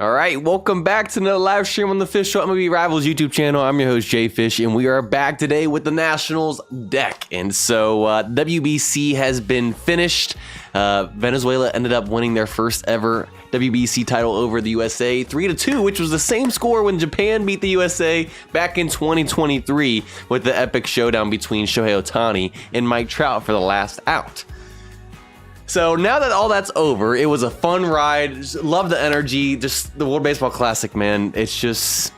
All right, welcome back to another live stream on the Fish Show MLB Rivals YouTube channel. I'm your host, JayFish, and we are back today with the Nationals deck. And so WBC has been finished. Venezuela ended up winning their first ever WBC title over the USA 3-2, which was the same score when Japan beat the USA back in 2023 with the epic showdown between Shohei Ohtani and Mike Trout for the last out. So now that all that's over, it was a fun ride. Just love the energy. Just the World Baseball Classic, man. It's just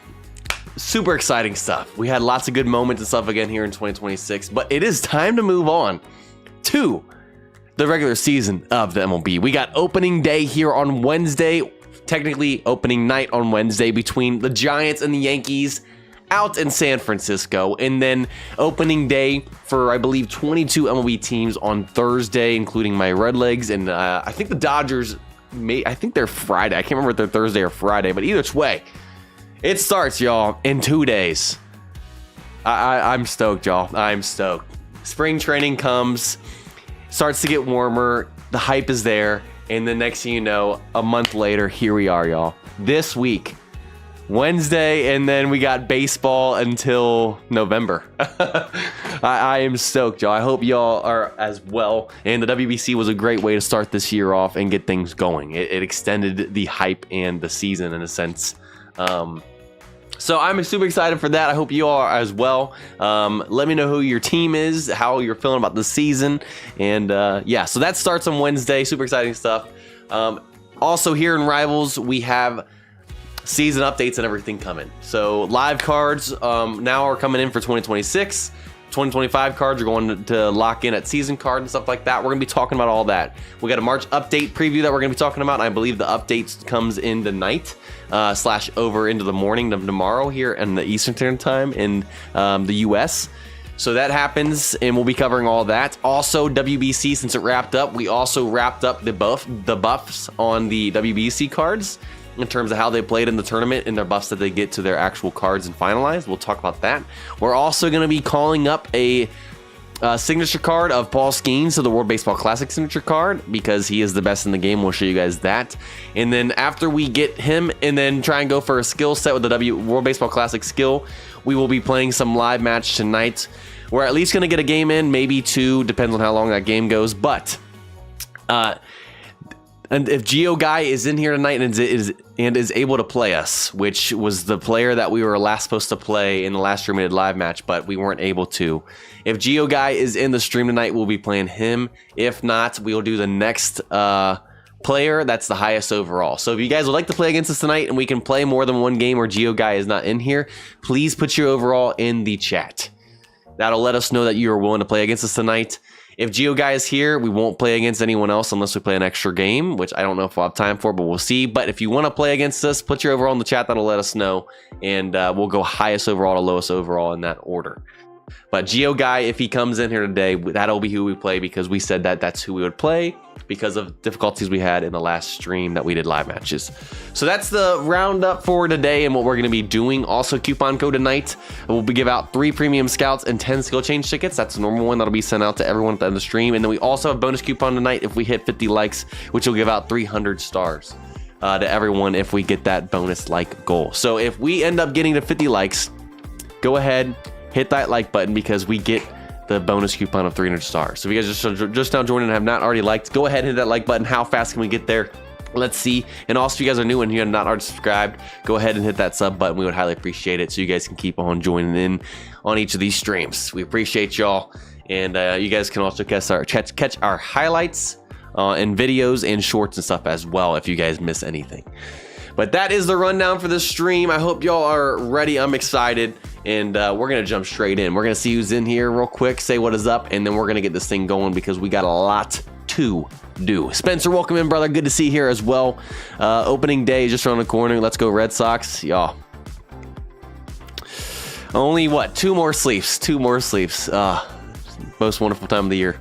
super exciting stuff. We had lots of good moments and stuff again here in 2026, but it is time to move on to the regular season of the MLB. We got opening day here on Wednesday, technically opening night on Wednesday between the Giants and the Yankees out in San Francisco, and then opening day for I believe 22 MLB teams on Thursday, including my Redlegs and I think the Dodgers. I think they're Friday. I can't remember if they're Thursday or Friday, but either way, it starts, y'all, in 2 days. I'm stoked, y'all. I'm stoked. Spring training comes, starts to get warmer. The hype is there, and the next thing you know, a month later, here we are, y'all. This week. Wednesday, and then we got baseball until November. I am stoked, y'all. I hope y'all are as well. And the WBC was a great way to start this year off and get things going. It extended the hype and the season in a sense. So I'm super excited for that. I hope you all are as well. Let me know who your team is, how you're feeling about the season. And yeah, so that starts on Wednesday. Super exciting stuff. Also here in Rivals, we have season updates and everything coming. So live cards now are coming in for 2026. 2025 cards are going to lock in at season card and stuff like that. We're going to be talking about all that. We got a March update preview that we're going to be talking about. I believe the updates comes in the night / over into the morning of tomorrow here in the Eastern Standard Time in the US. So that happens, and we'll be covering all that. Also, WBC, since it wrapped up, we also wrapped up the buffs on the WBC cards in terms of how they played in the tournament and their buffs that they get to their actual cards and finalized. We'll talk about that. We're also going to be calling up a signature card of Paul Skenes, so the World Baseball Classic signature card, because he is the best in the game. We'll show you guys that. And then after we get him and then try and go for a skill set with the World Baseball Classic skill, we will be playing some live match tonight. We're at least going to get a game in, maybe two, depends on how long that game goes. But and if Geo Guy is in here tonight and is able to play us, which was the player that we were last supposed to play in the last stream we did live match, but we weren't able to. If Geo Guy is in the stream tonight, we'll be playing him. If not, we'll do the next player that's the highest overall. So if you guys would like to play against us tonight and we can play more than one game where Geo Guy is not in here, please put your overall in the chat. That'll let us know that you are willing to play against us tonight. If Geo Guy is here, we won't play against anyone else unless we play an extra game, which I don't know if we'll have time for, but we'll see. But if you want to play against us, put your overall in the chat. That'll let us know, and we'll go highest overall to lowest overall in that order. But Geo Guy, if he comes in here today, that'll be who we play, because we said that that's who we would play because of difficulties we had in the last stream that we did live matches. So that's the roundup for today and what we're going to be doing. Also, coupon code tonight, we'll give out 3 premium scouts and 10 skill change tickets. That's the normal one that'll be sent out to everyone at the end of the stream. And then we also have a bonus coupon tonight if we hit 50 likes, which will give out 300 stars to everyone if we get that bonus like goal. So if we end up getting to 50 likes, go ahead, hit that like button, because we get the bonus coupon of 300 stars. So if you guys just now joined and have not already liked, go ahead and hit that like button. How fast can we get there? Let's see. And also, if you guys are new and you have not already subscribed, go ahead and hit that sub button. We would highly appreciate it, so you guys can keep on joining in on each of these streams. We appreciate y'all. And you guys can also catch our highlights and videos and shorts and stuff as well if you guys miss anything. But that is the rundown for this stream. I hope y'all are ready. I'm excited, and we're going to jump straight in. We're going to see who's in here real quick, say what is up, and then we're going to get this thing going because we got a lot to do. Spencer, welcome in, brother. Good to see you here as well. Opening day just around the corner. Let's go Red Sox. Y'all. Only, what, 2 more sleeps. 2 more sleeps. Most wonderful time of the year.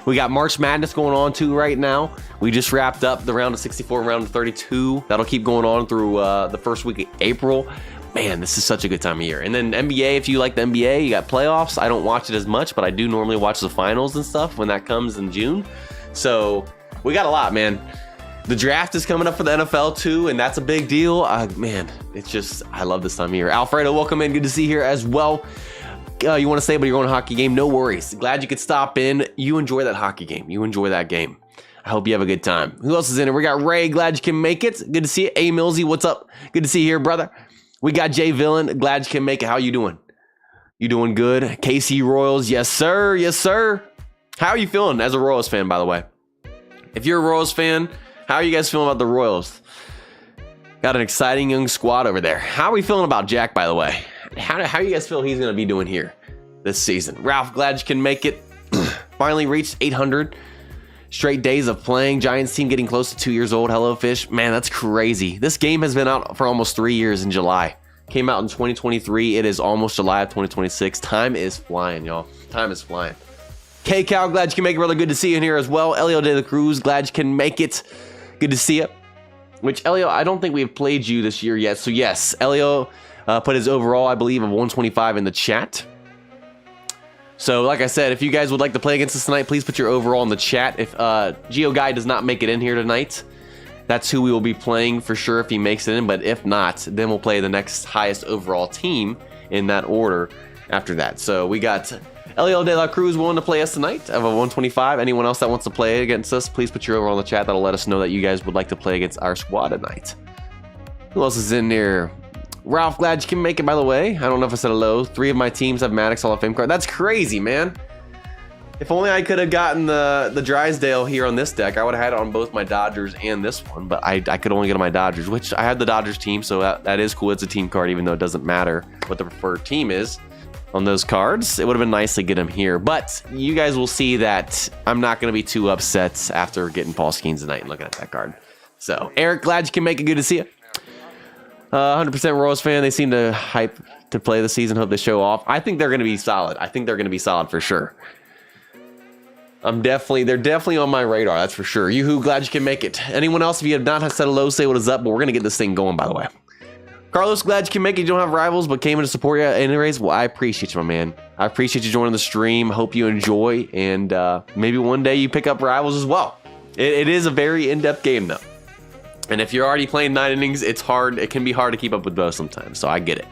We got March Madness going on too right now. We just wrapped up the round of 64 and round of 32. That'll keep going on through the first week of April. Man, this is such a good time of year. And then NBA, if you like the NBA, you got playoffs. I don't watch it as much, but I do normally watch the finals and stuff when that comes in June. So we got a lot, man. The draft is coming up for the NFL too, and that's a big deal. Man, it's just, I love this time of year. Alfredo, welcome in. Good to see you here as well. You want to stay, but you're going to a hockey game? No worries. Glad you could stop in. You enjoy that hockey game. You enjoy that game. I hope you have a good time. Who else is in it? We got Ray. Glad you can make it. Good to see you. A Millsy, what's up? Good to see you here, brother. We got Jay Villain. Glad you can make it. How you doing? You doing good? KC Royals. Yes, sir. Yes, sir. How are you feeling as a Royals fan, by the way? If you're a Royals fan, how are you guys feeling about the Royals? Got an exciting young squad over there. How are we feeling about Jack, by the way? How do you guys feel he's going to be doing here this season? Ralph, glad you can make it. Finally reached 800 straight days of playing. Giants team getting close to 2 years old. Hello, Fish. Man, that's crazy. This game has been out for almost 3 years in July. Came out in 2023. It is almost July of 2026. Time is flying, y'all. Time is flying. K-Cow, glad you can make it, brother. Good to see you in here as well. Elio de la Cruz, glad you can make it. Good to see you. Which, Elio, I don't think we've played you this year yet. So, yes, Elio put his overall, I believe, of 125 in the chat. So, like I said, if you guys would like to play against us tonight, please put your overall in the chat. If Geo Guy does not make it in here tonight, that's who we will be playing for sure if he makes it in. But if not, then we'll play the next highest overall team in that order after that. So, we got Elio de la Cruz willing to play us tonight of a 125. Anyone else that wants to play against us, please put your overall in the chat. That'll let us know that you guys would like to play against our squad tonight. Who else is in there? Ralph, glad you can make it, by the way. I don't know if I said hello. 3 of my teams have Maddox Hall of Fame card. That's crazy, man. If only I could have gotten the Drysdale here on this deck, I would have had it on both my Dodgers and this one, but I could only get on my Dodgers, which I had the Dodgers team, so that is cool. It's a team card, even though it doesn't matter what the preferred team is on those cards. It would have been nice to get him here, but you guys will see that I'm not going to be too upset after getting Paul Skenes tonight and looking at that card. So, Eric, glad you can make it. Good to see you. 100% Royals fan. They seem to hype to play the season. Hope they show off. I think they're going to be solid. I think they're going to be solid for sure. They're definitely on my radar. That's for sure. Yoo-hoo, glad you can make it. Anyone else, if you have not said hello, say what is up, but we're going to get this thing going, by the way. Carlos, glad you can make it. You don't have rivals, but came in to support you anyways. Well, I appreciate you, my man. I appreciate you joining the stream. Hope you enjoy, and maybe one day you pick up rivals as well. It is a very in-depth game, though. And if you're already playing 9 innings, it's hard. It can be hard to keep up with both sometimes, so I get it.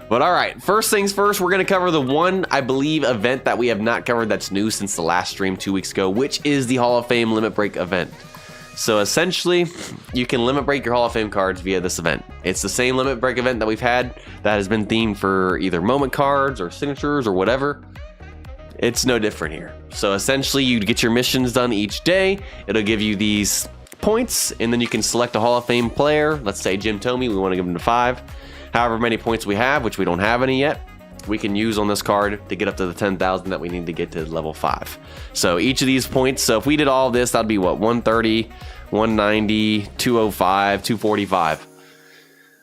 But all right, first things first, we're going to cover the one, I believe, event that we have not covered that's new since the last stream 2 weeks ago, which is the Hall of Fame Limit Break event. So essentially, you can limit break your Hall of Fame cards via this event. It's the same limit break event that we've had that has been themed for either moment cards or signatures or whatever. It's no different here. So essentially, you get your missions done each day. It'll give you these points, and then you can select a Hall of Fame player. Let's say Jim Thome, we want to give him to 5. However many points we have, which we don't have any yet, we can use on this card to get up to the 10,000 that we need to get to level 5. So each of these points, so if we did all of this, that'd be what, 130, 190, 205, 245.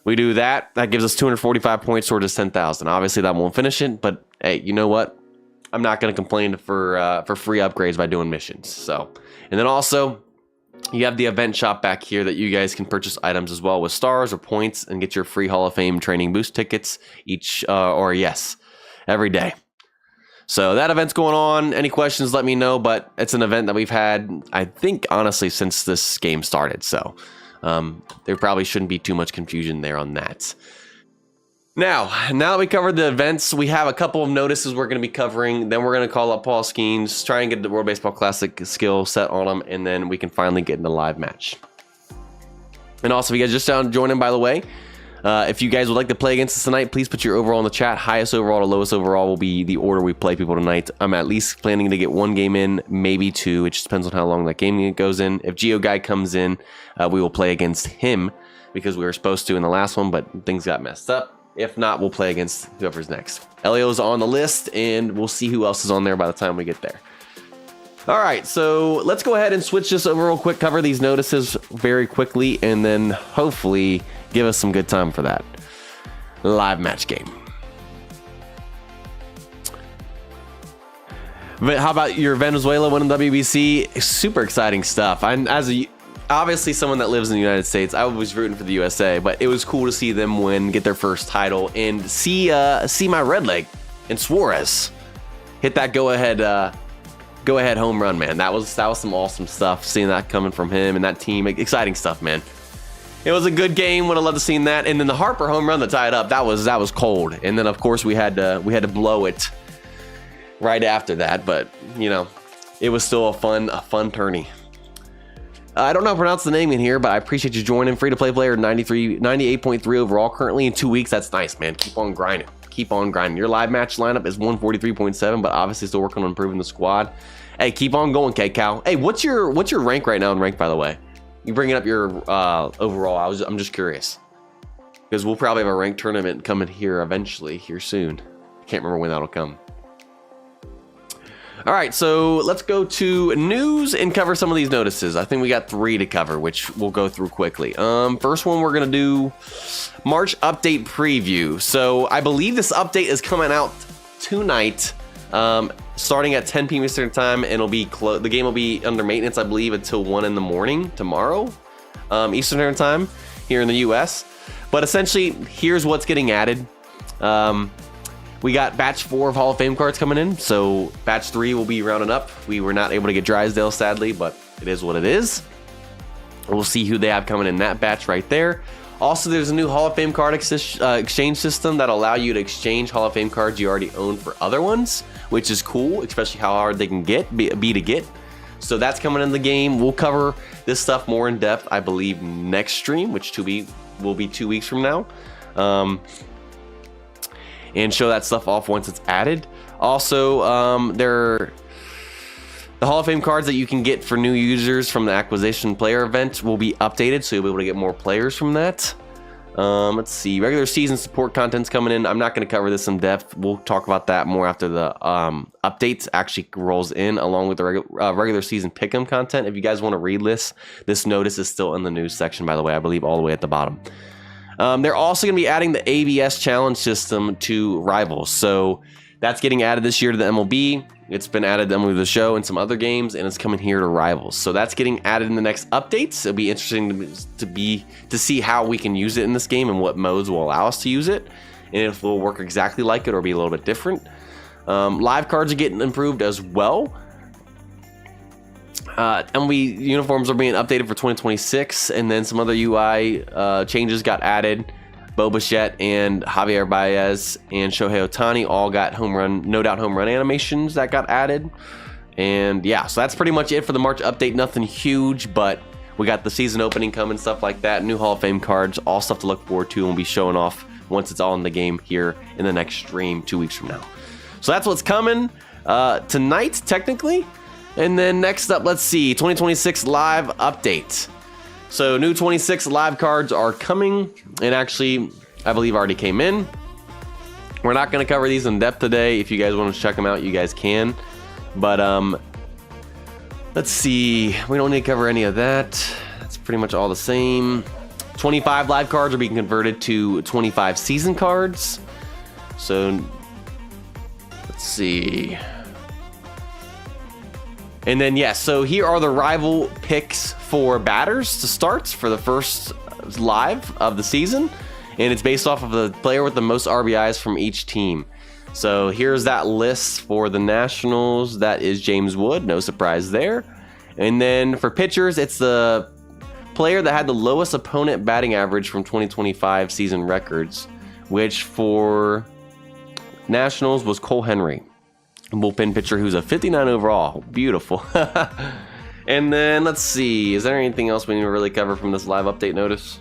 We do that, that gives us 245 points towards this 10,000. Obviously that won't finish it, but hey, you know what? I'm not going to complain for free upgrades by doing missions. So, and then also, you have the event shop back here that you guys can purchase items as well with stars or points and get your free Hall of Fame training boost tickets every day. So that event's going on. Any questions, let me know, but it's an event that we've had, I think, honestly, since this game started. So there probably shouldn't be too much confusion there on that. Now that we covered the events, we have a couple of notices we're going to be covering. Then we're going to call up Paul Skenes, try and get the World Baseball Classic skill set on him, and then we can finally get in the live match. And also, if you guys just joining, by the way, if you guys would like to play against us tonight, please put your overall in the chat. Highest overall to lowest overall will be the order we play people tonight. I'm at least planning to get 1 game in, maybe 2. It just depends on how long that game goes in. If Geo Guy comes in, we will play against him because we were supposed to in the last one, but things got messed up. If not, we'll play against whoever's next. Elio's on the list, and we'll see who else is on there by the time we get there. All right, so let's go ahead and switch this over real quick, cover these notices very quickly, and then hopefully give us some good time for that live match game. But how about your Venezuela winning WBC? Super exciting stuff. Obviously someone that lives in the United States, I was rooting for the USA, but it was cool to see them win, get their first title, and see my red leg and Suarez hit that go-ahead go ahead home run, man. That was some awesome stuff, seeing that coming from him and that team. Exciting stuff, man. It was a good game. Would have loved to seen that. And then the Harper home run that tied up, that was cold. And then of course we had to blow it right after that. But you know, it was still a fun tourney. I don't know how to pronounce the name in here, but I appreciate you joining. Free to play player 98.3 overall currently in 2 weeks. That's nice, man. Keep on grinding. Keep on grinding. Your live match lineup is 143.7, but obviously still working on improving the squad. Hey, keep on going, K-Cow. Hey, what's your rank right now in rank, by the way? You bringing up your overall? I'm just curious, because we'll probably have a ranked tournament coming here eventually, here soon. I can't remember when that'll come. All right, so let's go to news and cover some of these notices. I think we got 3 to cover, which we'll go through quickly. First one, we're gonna do March update preview. So I believe this update is coming out tonight, starting at 10 p.m. Eastern time, and the game will be under maintenance, I believe, until 1 in the morning tomorrow, Eastern time here in the U.S. But essentially, here's what's getting added. We got batch 4 of Hall of Fame cards coming in, so batch 3 will be rounding up. We were not able to get Drysdale, sadly, but it is what it is. We'll see who they have coming in that batch right there. Also, there's a new Hall of Fame card exchange system that'll allow you to exchange Hall of Fame cards you already own for other ones, which is cool, especially how hard they can be to get. So that's coming in the game. We'll cover this stuff more in depth, I believe, next stream, which will be 2 weeks from now. And show that stuff off once it's added. Also, the Hall of Fame cards that you can get for new users from the acquisition player event will be updated, so you'll be able to get more players from that. Let's see, regular season support content's coming in. I'm not going to cover this in depth. We'll talk about that more after the updates actually rolls in, along with the regular season pick'em content. If you guys want to read this notice is still in the news section, by the way, I believe all the way at the bottom. They're also going to be adding the ABS challenge system to Rivals. So that's getting added this year to the MLB. It's been added to MLB The Show and some other games, and it's coming here to Rivals. So that's getting added in the next updates. It'll be interesting to see how we can use it in this game and what modes will allow us to use it, and if it will work exactly like it or be a little bit different. Live cards are getting improved as well. MLB uniforms are being updated for 2026, and then some other UI changes got added. Bo Bichette and Javier Baez and Shohei Ohtani all got no doubt home run animations that got added. And yeah, so that's pretty much it for the March update. Nothing huge, but we got the season opening coming, stuff like that. New Hall of Fame cards, all stuff to look forward to, and we'll be showing off once it's all in the game here in the next stream 2 weeks from now. So that's what's coming tonight, technically. And then next up, let's see, 2026 live update. So new 26 live cards are coming, and actually, I believe already came in. We're not going to cover these in depth today. If you guys want to check them out, you guys can. But let's see, we don't need to cover any of that. That's pretty much all the same. 25 live cards are being converted to 25 season cards. So let's see. And then, yes, so here are the rival picks for batters to start for the first live of the season. And it's based off of the player with the most RBIs from each team. So here's that list for the Nationals. That is James Wood, no surprise there. And then for pitchers, it's the player that had the lowest opponent batting average from 2025 season records, which for Nationals was Cole Henry. Bullpen pitcher who's a 59 overall. Beautiful. And then let's see, is there anything else we need to really cover from this live update notice?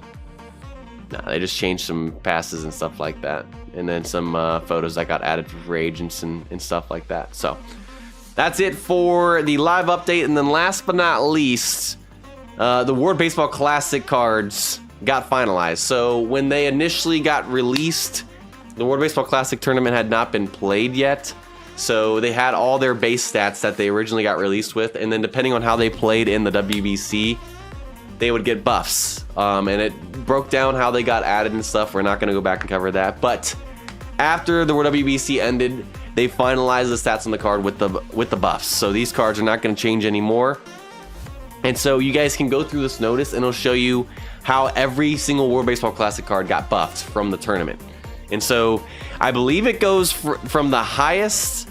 No, they just changed some passes and stuff like that, and then some photos that got added for free agents and stuff like that. So that's it for the live update. And then last but not least, the World Baseball Classic cards got finalized. So when they initially got released, the World Baseball Classic tournament had not been played yet. So they had all their base stats that they originally got released with, and then depending on how they played in the WBC, they would get buffs. And it broke down how they got added and stuff. We're not going to go back and cover that. But after the WBC ended, they finalized the stats on the card with the buffs. So these cards are not going to change anymore. And so you guys can go through this notice, and it'll show you how every single World Baseball Classic card got buffed from the tournament. And so I believe it goes from the highest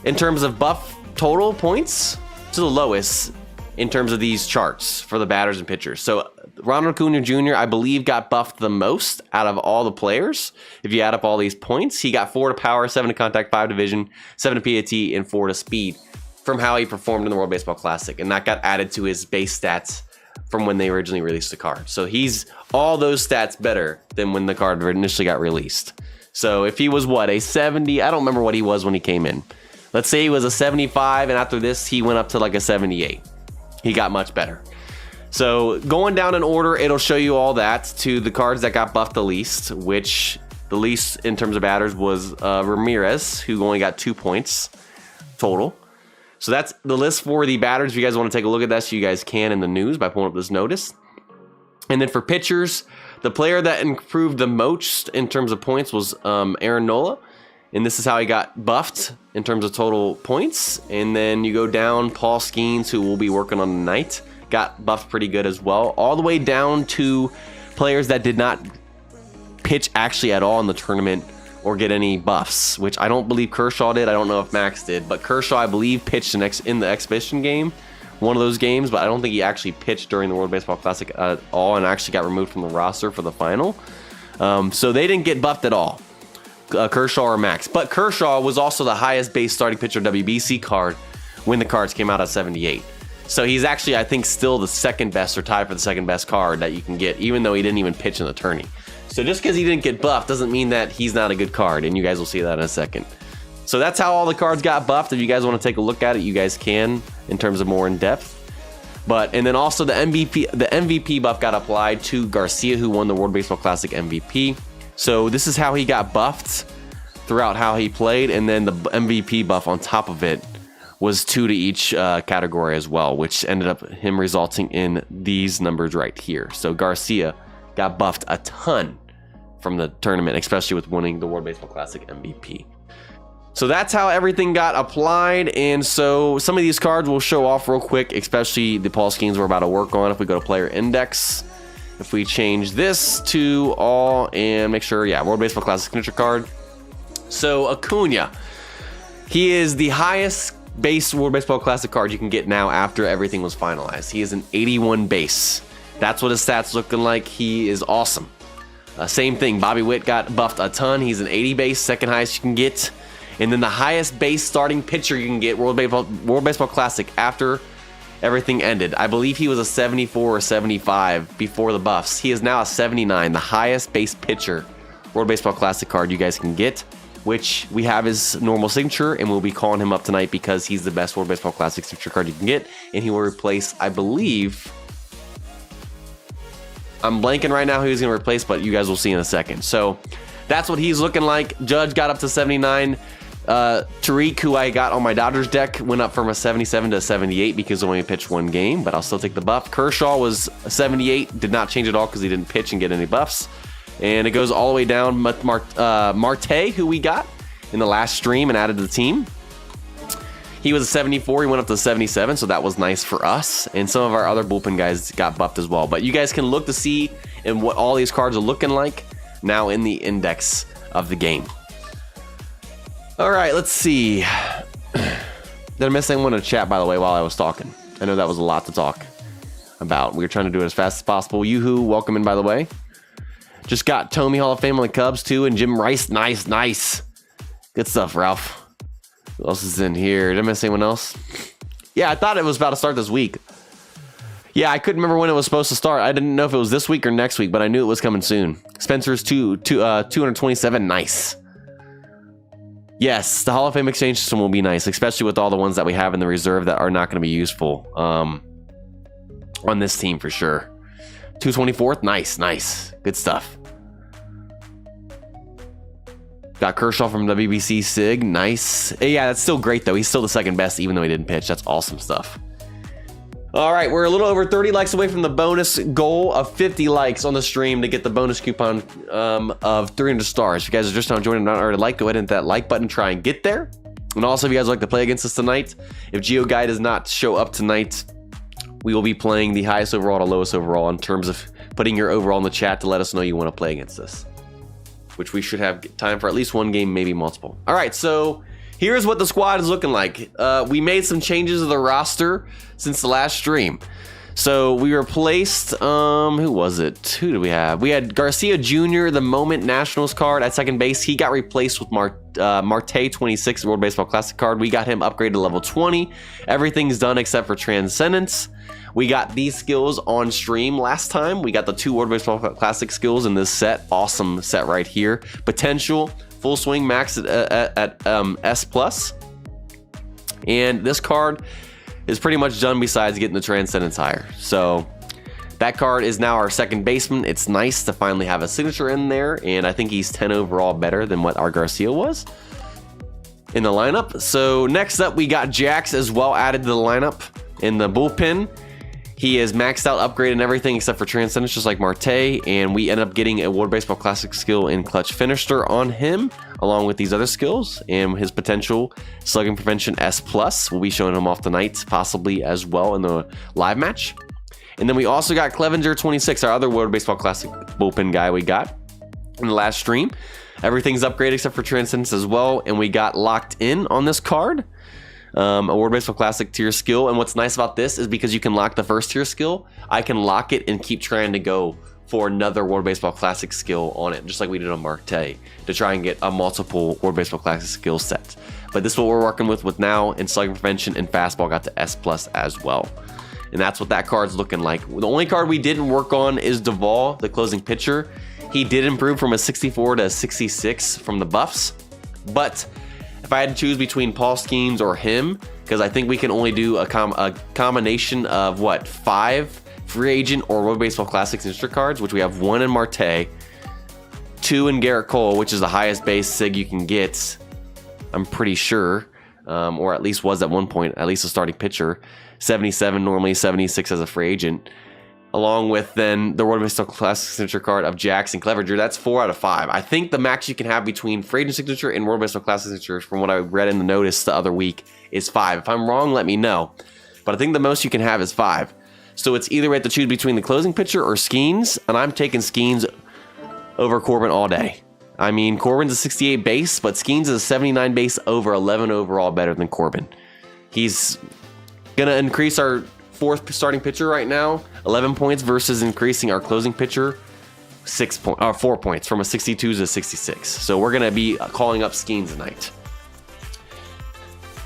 in terms of buff total points to the lowest in terms of these charts for the batters and pitchers. So Ronald Acuna Jr., I believe, got buffed the most out of all the players. If you add up all these points, he got 4 to power, 7 to contact, 5 to vision, 7 to PAT, and 4 to speed from how he performed in the World Baseball Classic. And that got added to his base stats from when they originally released the card. So he's all those stats better than when the card initially got released. So if he was, what, a 70? I don't remember what he was when he came in. Let's say he was a 75, and after this, he went up to like a 78. He got much better. So going down in order, it'll show you all that to the cards that got buffed the least, which the least in terms of batters was Ramirez, who only got 2 points total. So that's the list for the batters. If you guys want to take a look at that, so you guys can in the news by pulling up this notice. And then for pitchers, the player that improved the most in terms of points was Aaron Nola. And this is how he got buffed in terms of total points. And then you go down, Paul Skenes, who we'll be working on tonight, got buffed pretty good as well. All the way down to players that did not pitch actually at all in the tournament or get any buffs, which I don't believe Kershaw did. I don't know if Max did, but Kershaw, I believe, pitched in the exhibition game, one of those games, but I don't think he actually pitched during the World Baseball Classic at all and actually got removed from the roster for the final. So they didn't get buffed at all. Kershaw or Max, but Kershaw was also the highest base starting pitcher WBC card when the cards came out at 78. So he's actually, I think, still the second best or tied for the second best card that you can get, even though he didn't even pitch in the tourney. So just because he didn't get buffed doesn't mean that he's not a good card, and you guys will see that in a second. So that's how all the cards got buffed. If you guys want to take a look at it, you guys can in terms of more in depth. And then also the MVP buff got applied to Garcia, who won the World Baseball Classic MVP. So this is how he got buffed throughout how he played, and then the MVP buff on top of it was 2 to each category as well, which ended up him resulting in these numbers right here. So Garcia got buffed a ton from the tournament, especially with winning the World Baseball Classic MVP. So that's how everything got applied, and so some of these cards will show off real quick, especially the Paul Skenes we're about to work on. If we go to Player Index, if we change this to all and make sure, yeah, World Baseball Classic signature card. So Acuna, he is the highest base World Baseball Classic card you can get now after everything was finalized. He is an 81 base. That's what his stats looking like. He is awesome. Same thing, Bobby Witt got buffed a ton. He's an 80 base, second highest you can get. And then the highest base starting pitcher you can get, World Baseball Classic, after everything ended. I believe he was a 74 or 75 before the buffs. He is now a 79, the highest base pitcher World Baseball Classic card you guys can get, which we have his normal signature, and we'll be calling him up tonight because he's the best World Baseball Classic signature card you can get, and he will replace, I believe, I'm blanking right now who he's going to replace, but you guys will see in a second. So that's what he's looking like. Judge got up to 79. Tariq, who I got on my Dodgers deck, went up from a 77 to a 78 because he only pitched one game, but I'll still take the buff. Kershaw was a 78, did not change at all because he didn't pitch and get any buffs. And it goes all the way down. Marte, who we got in the last stream and added to the team, he was a 74. He went up to 77, so that was nice for us. And some of our other bullpen guys got buffed as well. But you guys can look to see and what all these cards are looking like now in the index of the game. All right, let's see. Did I miss anyone in the chat, by the way, while I was talking? I know that was a lot to talk about. We were trying to do it as fast as possible. Yoo-hoo, welcome in, by the way. Just got Tommy Hall of Fame on the Cubs, too, and Jim Rice. Nice. Good stuff, Ralph. Who else is in here? Did I miss anyone else? Yeah, I thought it was about to start this week. Yeah, I couldn't remember when it was supposed to start. I didn't know if it was this week or next week, but I knew it was coming soon. Spencer's 227. Nice. Yes, the Hall of Fame exchange system will be nice, especially with all the ones that we have in the reserve that are not going to be useful on this team for sure. 224th, nice. Good stuff. Got Kershaw from WBC Sig, nice. Yeah, that's still great though. He's still the second best even though he didn't pitch. That's awesome stuff. All right, we're a little over 30 likes away from the bonus goal of 50 likes on the stream to get the bonus coupon of 300 stars. If you guys are just now joining and not already like, go ahead and hit that like button, try and get there. And also, if you guys would like to play against us tonight, if Geo Guy does not show up tonight, we will be playing the highest overall to lowest overall in terms of putting your overall in the chat to let us know you want to play against us, which we should have time for at least one game, maybe multiple. All right, so here's what the squad is looking like. We made some changes to the roster since the last stream. So we replaced, who was it? Who did we have? We had Garcia Jr., the Moment Nationals card at second base. He got replaced with Marte 26, World Baseball Classic card. We got him upgraded to level 20. Everything's done except for Transcendence. We got these skills on stream last time. We got the 2 World Baseball Classic skills in this set. Awesome set right here. Potential, Full Swing max at S+. And this card is pretty much done besides getting the Transcendence higher. So that card is now our second baseman. It's nice to finally have a signature in there, and I think he's 10 overall better than what our Garcia was in the lineup. So next up, we got Jax as well added to the lineup in the bullpen. He is maxed out, upgraded, and everything except for Transcendence, just like Marte, and we ended up getting a World Baseball Classic skill in Clutch Finisher on him, along with these other skills, and his potential slugging prevention S+. We'll be showing him off tonight, possibly as well in the live match. And then we also got Clevenger 26, our other World Baseball Classic bullpen guy we got in the last stream. Everything's upgraded except for Transcendence as well, and we got locked in on this card. A World Baseball Classic tier skill, and what's nice about this is because you can lock the first tier skill, I can lock it and keep trying to go for another World Baseball Classic skill on it, just like we did on Marte, to try and get a multiple World Baseball Classic skill set. But this is what we're working with now, and slugging prevention and fastball got to S+ as well. And that's what that card's looking like. The only card we didn't work on is Duvall, the closing pitcher. He did improve from a 64 to a 66 from the buffs, but if I had to choose between Paul Skenes or him, because I think we can only do a combination of, what, 5 free agent or World Baseball Classic signature cards, which we have 1 in Marte, 2 in Garrett Cole, which is the highest base sig you can get, I'm pretty sure, or at least was at one point, at least a starting pitcher, 77 normally, 76 as a free agent, along with then the World Baseball Classic signature card of Jackson Clevenger. That's 4 out of 5. I think the max you can have between free agent signature and World Baseball Classic signature, from what I read in the notice the other week, is 5. If I'm wrong, let me know. But I think the most you can have is 5. So it's either we have to choose between the closing pitcher or Skenes, and I'm taking Skenes over Corbin all day. I mean, Corbin's a 68 base, but Skenes is a 79 base over 11 overall better than Corbin. He's gonna increase our 4th starting pitcher right now, 11 points, versus increasing our closing pitcher 4 points from a 62 to a 66. So we're gonna be calling up Skenes tonight.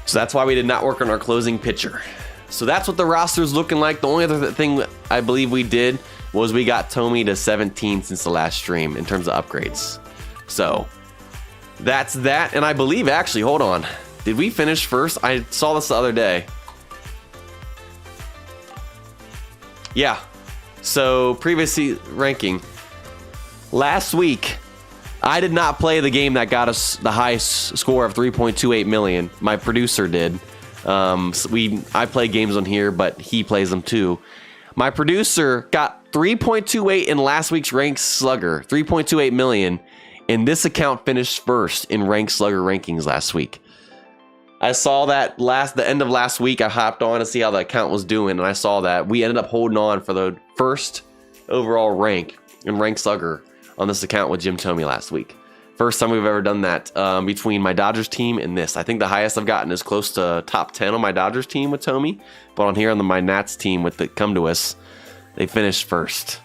So that's why we did not work on our closing pitcher. So that's what the roster is looking like. The only other thing I believe we did was we got Tommy to 17 since the last stream in terms of upgrades. So that's that. And I believe, actually, hold on, did we finish first? I saw this the other day. Yeah, so previously ranking. Last week, I did not play the game that got us the highest score of 3.28 million. My producer did. I play games on here, but he plays them too. My producer got 3.28 in last week's ranked slugger, 3.28 million, and this account finished first in ranked slugger rankings last week. I saw that the end of last week. I hopped on to see how the account was doing, and I saw that we ended up holding on for the first overall rank in ranked slugger on this account with Jim Tomey last week. First time we've ever done that between my Dodgers team and this. I think the highest I've gotten is close to top 10 on my Dodgers team with Tomey, but on here on my Nats team with the Come To Us, they finished first.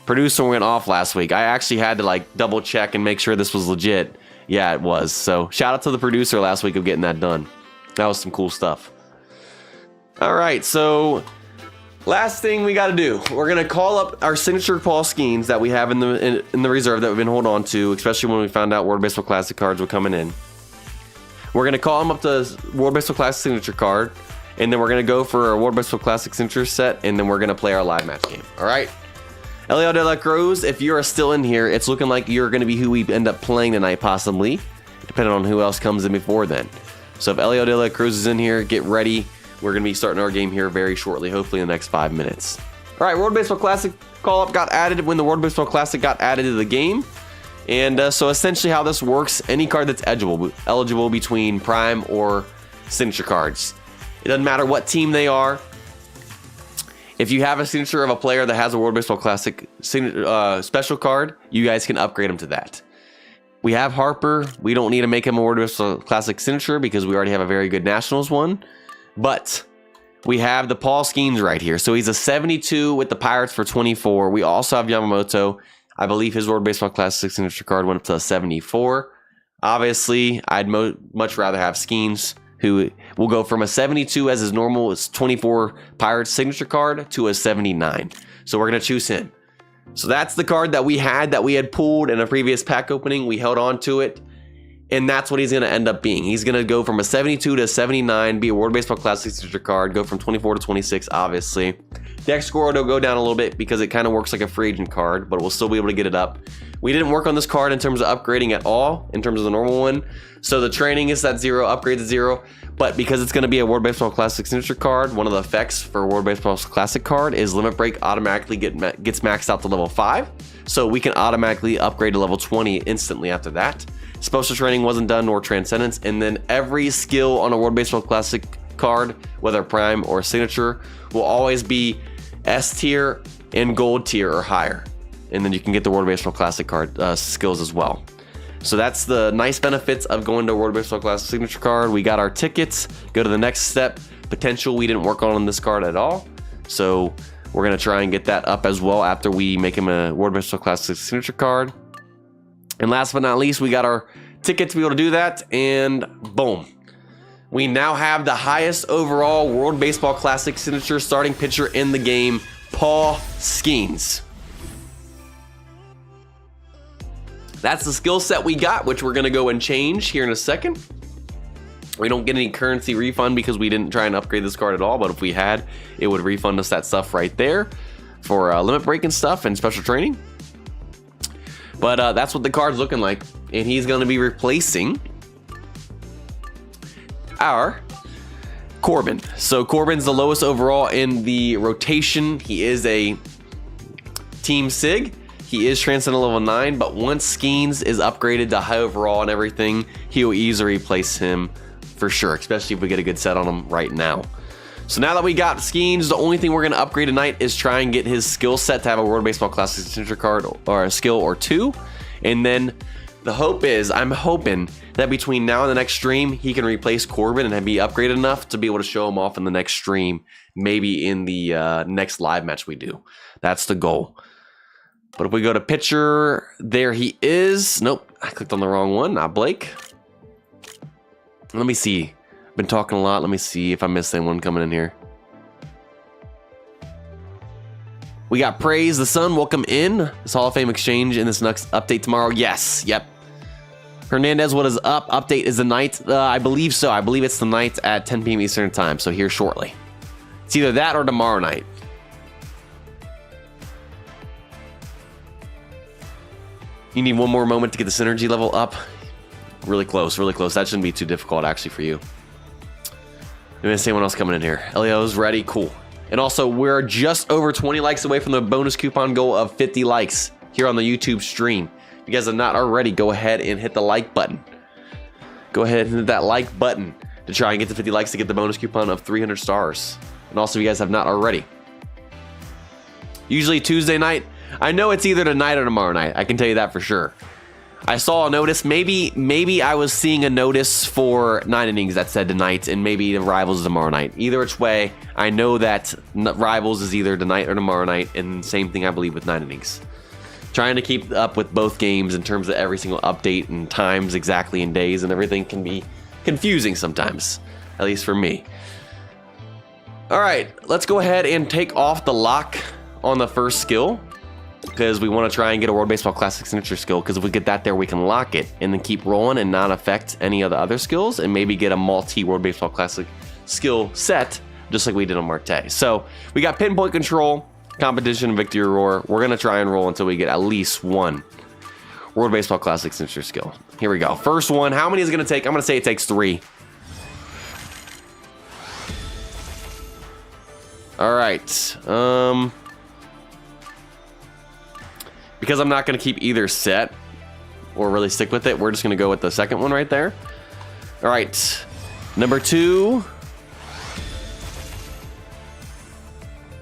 Producer went off last week. I actually had to like double check and make sure this was legit. Yeah, it was. So shout out to the producer last week of getting that done. That was some cool stuff. All right, so last thing we got to do, we're gonna call up our signature Paul Skenes that we have in the reserve that we've been holding on to, especially when we found out World Baseball Classic cards were coming in. We're gonna call him up to World Baseball Classic signature card, and then we're gonna go for a World Baseball Classic signature set, and then we're gonna play our live match game. All right. Elio De La Cruz, if you're still in here, it's looking like you're gonna be who we end up playing tonight, possibly, depending on who else comes in before then. So if Elio De La Cruz is in here, get ready. We're going to be starting our game here very shortly, hopefully in the next 5 minutes. All right, World Baseball Classic call-up got added when the World Baseball Classic got added to the game. And so essentially how this works, any card that's eligible between Prime or Signature cards. It doesn't matter what team they are. If you have a signature of a player that has a World Baseball Classic special card, you guys can upgrade them to that. We have Harper. We don't need to make him a World Baseball Classic signature because we already have a very good Nationals one. But we have the Paul Skenes right here. So he's a 72 with the Pirates for 24. We also have Yamamoto. I believe his World Baseball Classic signature card went up to a 74. Obviously, I'd much rather have Skenes, who will go from a 72 as his normal 24 Pirates signature card to a 79. So we're going to choose him. So that's the card that we had pulled in a previous pack opening. We held on to it, and that's what he's going to end up being. He's going to go from a 72 to a 79, be a World Baseball Classic signature card, go from 24 to 26, obviously. The X score will go down a little bit because it kind of works like a free agent card, but we'll still be able to get it up. We didn't work on this card in terms of upgrading at all, in terms of the normal one. So the training is at 0, upgrade to 0. But because it's going to be a World Baseball Classic signature card, one of the effects for a World Baseball Classic card is Limit Break automatically gets maxed out to level 5. So we can automatically upgrade to level 20 instantly after that. Special training wasn't done, nor Transcendence. And then every skill on a World Baseball Classic card, whether Prime or Signature, will always be S tier and Gold tier or higher. And then you can get the World Baseball Classic card skills as well. So that's the nice benefits of going to a World Baseball Classic signature card. We got our tickets. Go to the next step. Potential we didn't work on this card at all. So we're going to try and get that up as well after we make him a World Baseball Classic signature card. And last but not least, we got our ticket to be able to do that. And boom. We now have the highest overall World Baseball Classic signature starting pitcher in the game, Paul Skenes. That's the skill set we got, which we're going to go and change here in a second. We don't get any currency refund because we didn't try and upgrade this card at all, but if we had, it would refund us that stuff right there for limit break and stuff and special training. But that's what the card's looking like, and he's going to be replacing our Corbin. So Corbin's the lowest overall in the rotation. He is a Team Sig. He is Transcendent level 9, but once Skenes is upgraded to high overall and everything, he will easily replace him for sure, especially if we get a good set on him right now. So now that we got Skenes, the only thing we're going to upgrade tonight is try and get his skill set to have a World Baseball Classic signature card or a skill or 2. And then the hope is, I'm hoping that between now and the next stream, he can replace Corbin and be upgraded enough to be able to show him off in the next stream, maybe in the next live match we do. That's the goal. But if we go to pitcher, there he is. Nope, I clicked on the wrong one, not Blake. Let me see. I've been talking a lot. Let me see if I missed anyone coming in here. We got Praise the Sun. Welcome in. This Hall of Fame exchange in this next update tomorrow. Yes, yep. Hernandez, what is up? Update is the night. I believe so. I believe it's the night at 10 p.m. Eastern time. So here shortly. It's either that or tomorrow night. You need one more moment to get the synergy level up. Really close, really close. That shouldn't be too difficult actually for you. Maybe see anyone else coming in here. Elio's ready, cool. And also, we're just over 20 likes away from the bonus coupon goal of 50 likes here on the YouTube stream. If you guys have not already, go ahead and hit the like button. Go ahead and hit that like button to try and get the 50 likes to get the bonus coupon of 300 stars. And also, if you guys have not already. Usually Tuesday night. I know it's either tonight or tomorrow night. I can tell you that for sure. I saw a notice. Maybe I was seeing a notice for 9 innings that said tonight, and maybe the Rivals is tomorrow night. Either which way, I know that Rivals is either tonight or tomorrow night, and same thing I believe with 9 innings. Trying to keep up with both games in terms of every single update and times exactly and days and everything can be confusing sometimes, at least for me. All right, let's go ahead and take off the lock on the first skill, because we want to try and get a World Baseball Classic signature skill, because if we get that there, we can lock it and then keep rolling and not affect any of the other skills, and maybe get a multi World Baseball Classic skill set, just like we did on Marte. So we got Pinpoint Control, Competition, Victory Roar. We're going to try and roll until we get at least one World Baseball Classic signature skill. Here we go. First one. How many is it going to take? I'm going to say it takes 3. All right. Because I'm not going to keep either set or really stick with it, we're just going to go with the second one right there. All right. Number 2.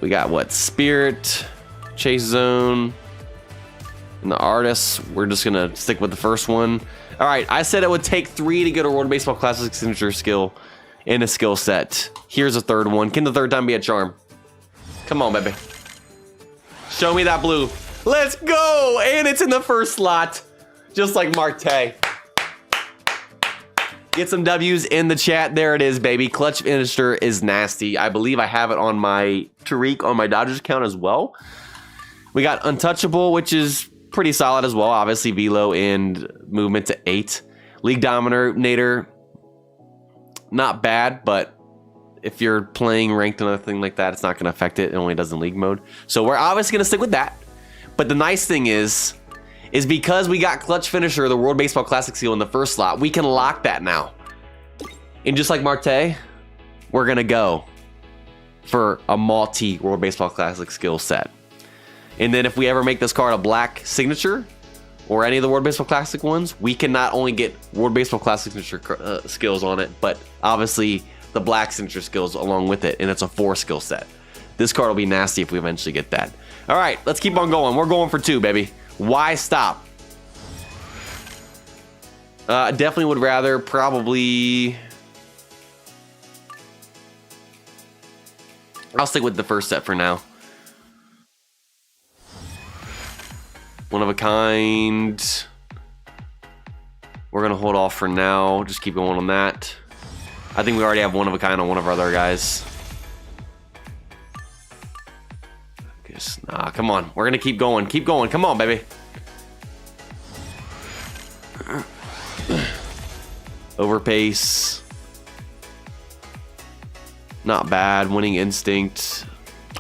We got what? Spirit, Chase Zone, And the artists, we're just gonna stick with the first one. All right, I said it would take 3 to get a World Baseball Classic signature skill in a skill set. Here's a third one. Can the third time be a charm? Come on, baby. Show me that blue. Let's go! And it's in the first slot, just like Marte. Get some W's in the chat. There it is, baby. Clutch finisher is nasty. I believe I have it on my Tariq on my Dodgers account as well. We got Untouchable, which is pretty solid as well. Obviously, velo and movement to 8. League Dominator, not bad, but if you're playing ranked and other thing like that, it's not going to affect it. It only does in league mode. So we're obviously going to stick with that. But the nice thing is because we got Clutch Finisher, the World Baseball Classic seal in the first slot, we can lock that now. And just like Marte, we're going to go for a multi World Baseball Classic skill set. And then if we ever make this card a black signature or any of the World Baseball Classic ones, we can not only get World Baseball Classic signature skills on it, but obviously the black signature skills along with it, and it's a 4 skill set. This card will be nasty if we eventually get that. All right, let's keep on going. We're going for 2, baby. Why stop? Definitely would rather probably... I'll stick with the first set for now. One of a kind. We're going to hold off for now. Just keep going on that. I think we already have one of a kind on one of our other guys. Nah, come on. We're going to keep going. Keep going. Come on, baby. Overpace. Not bad. Winning Instinct.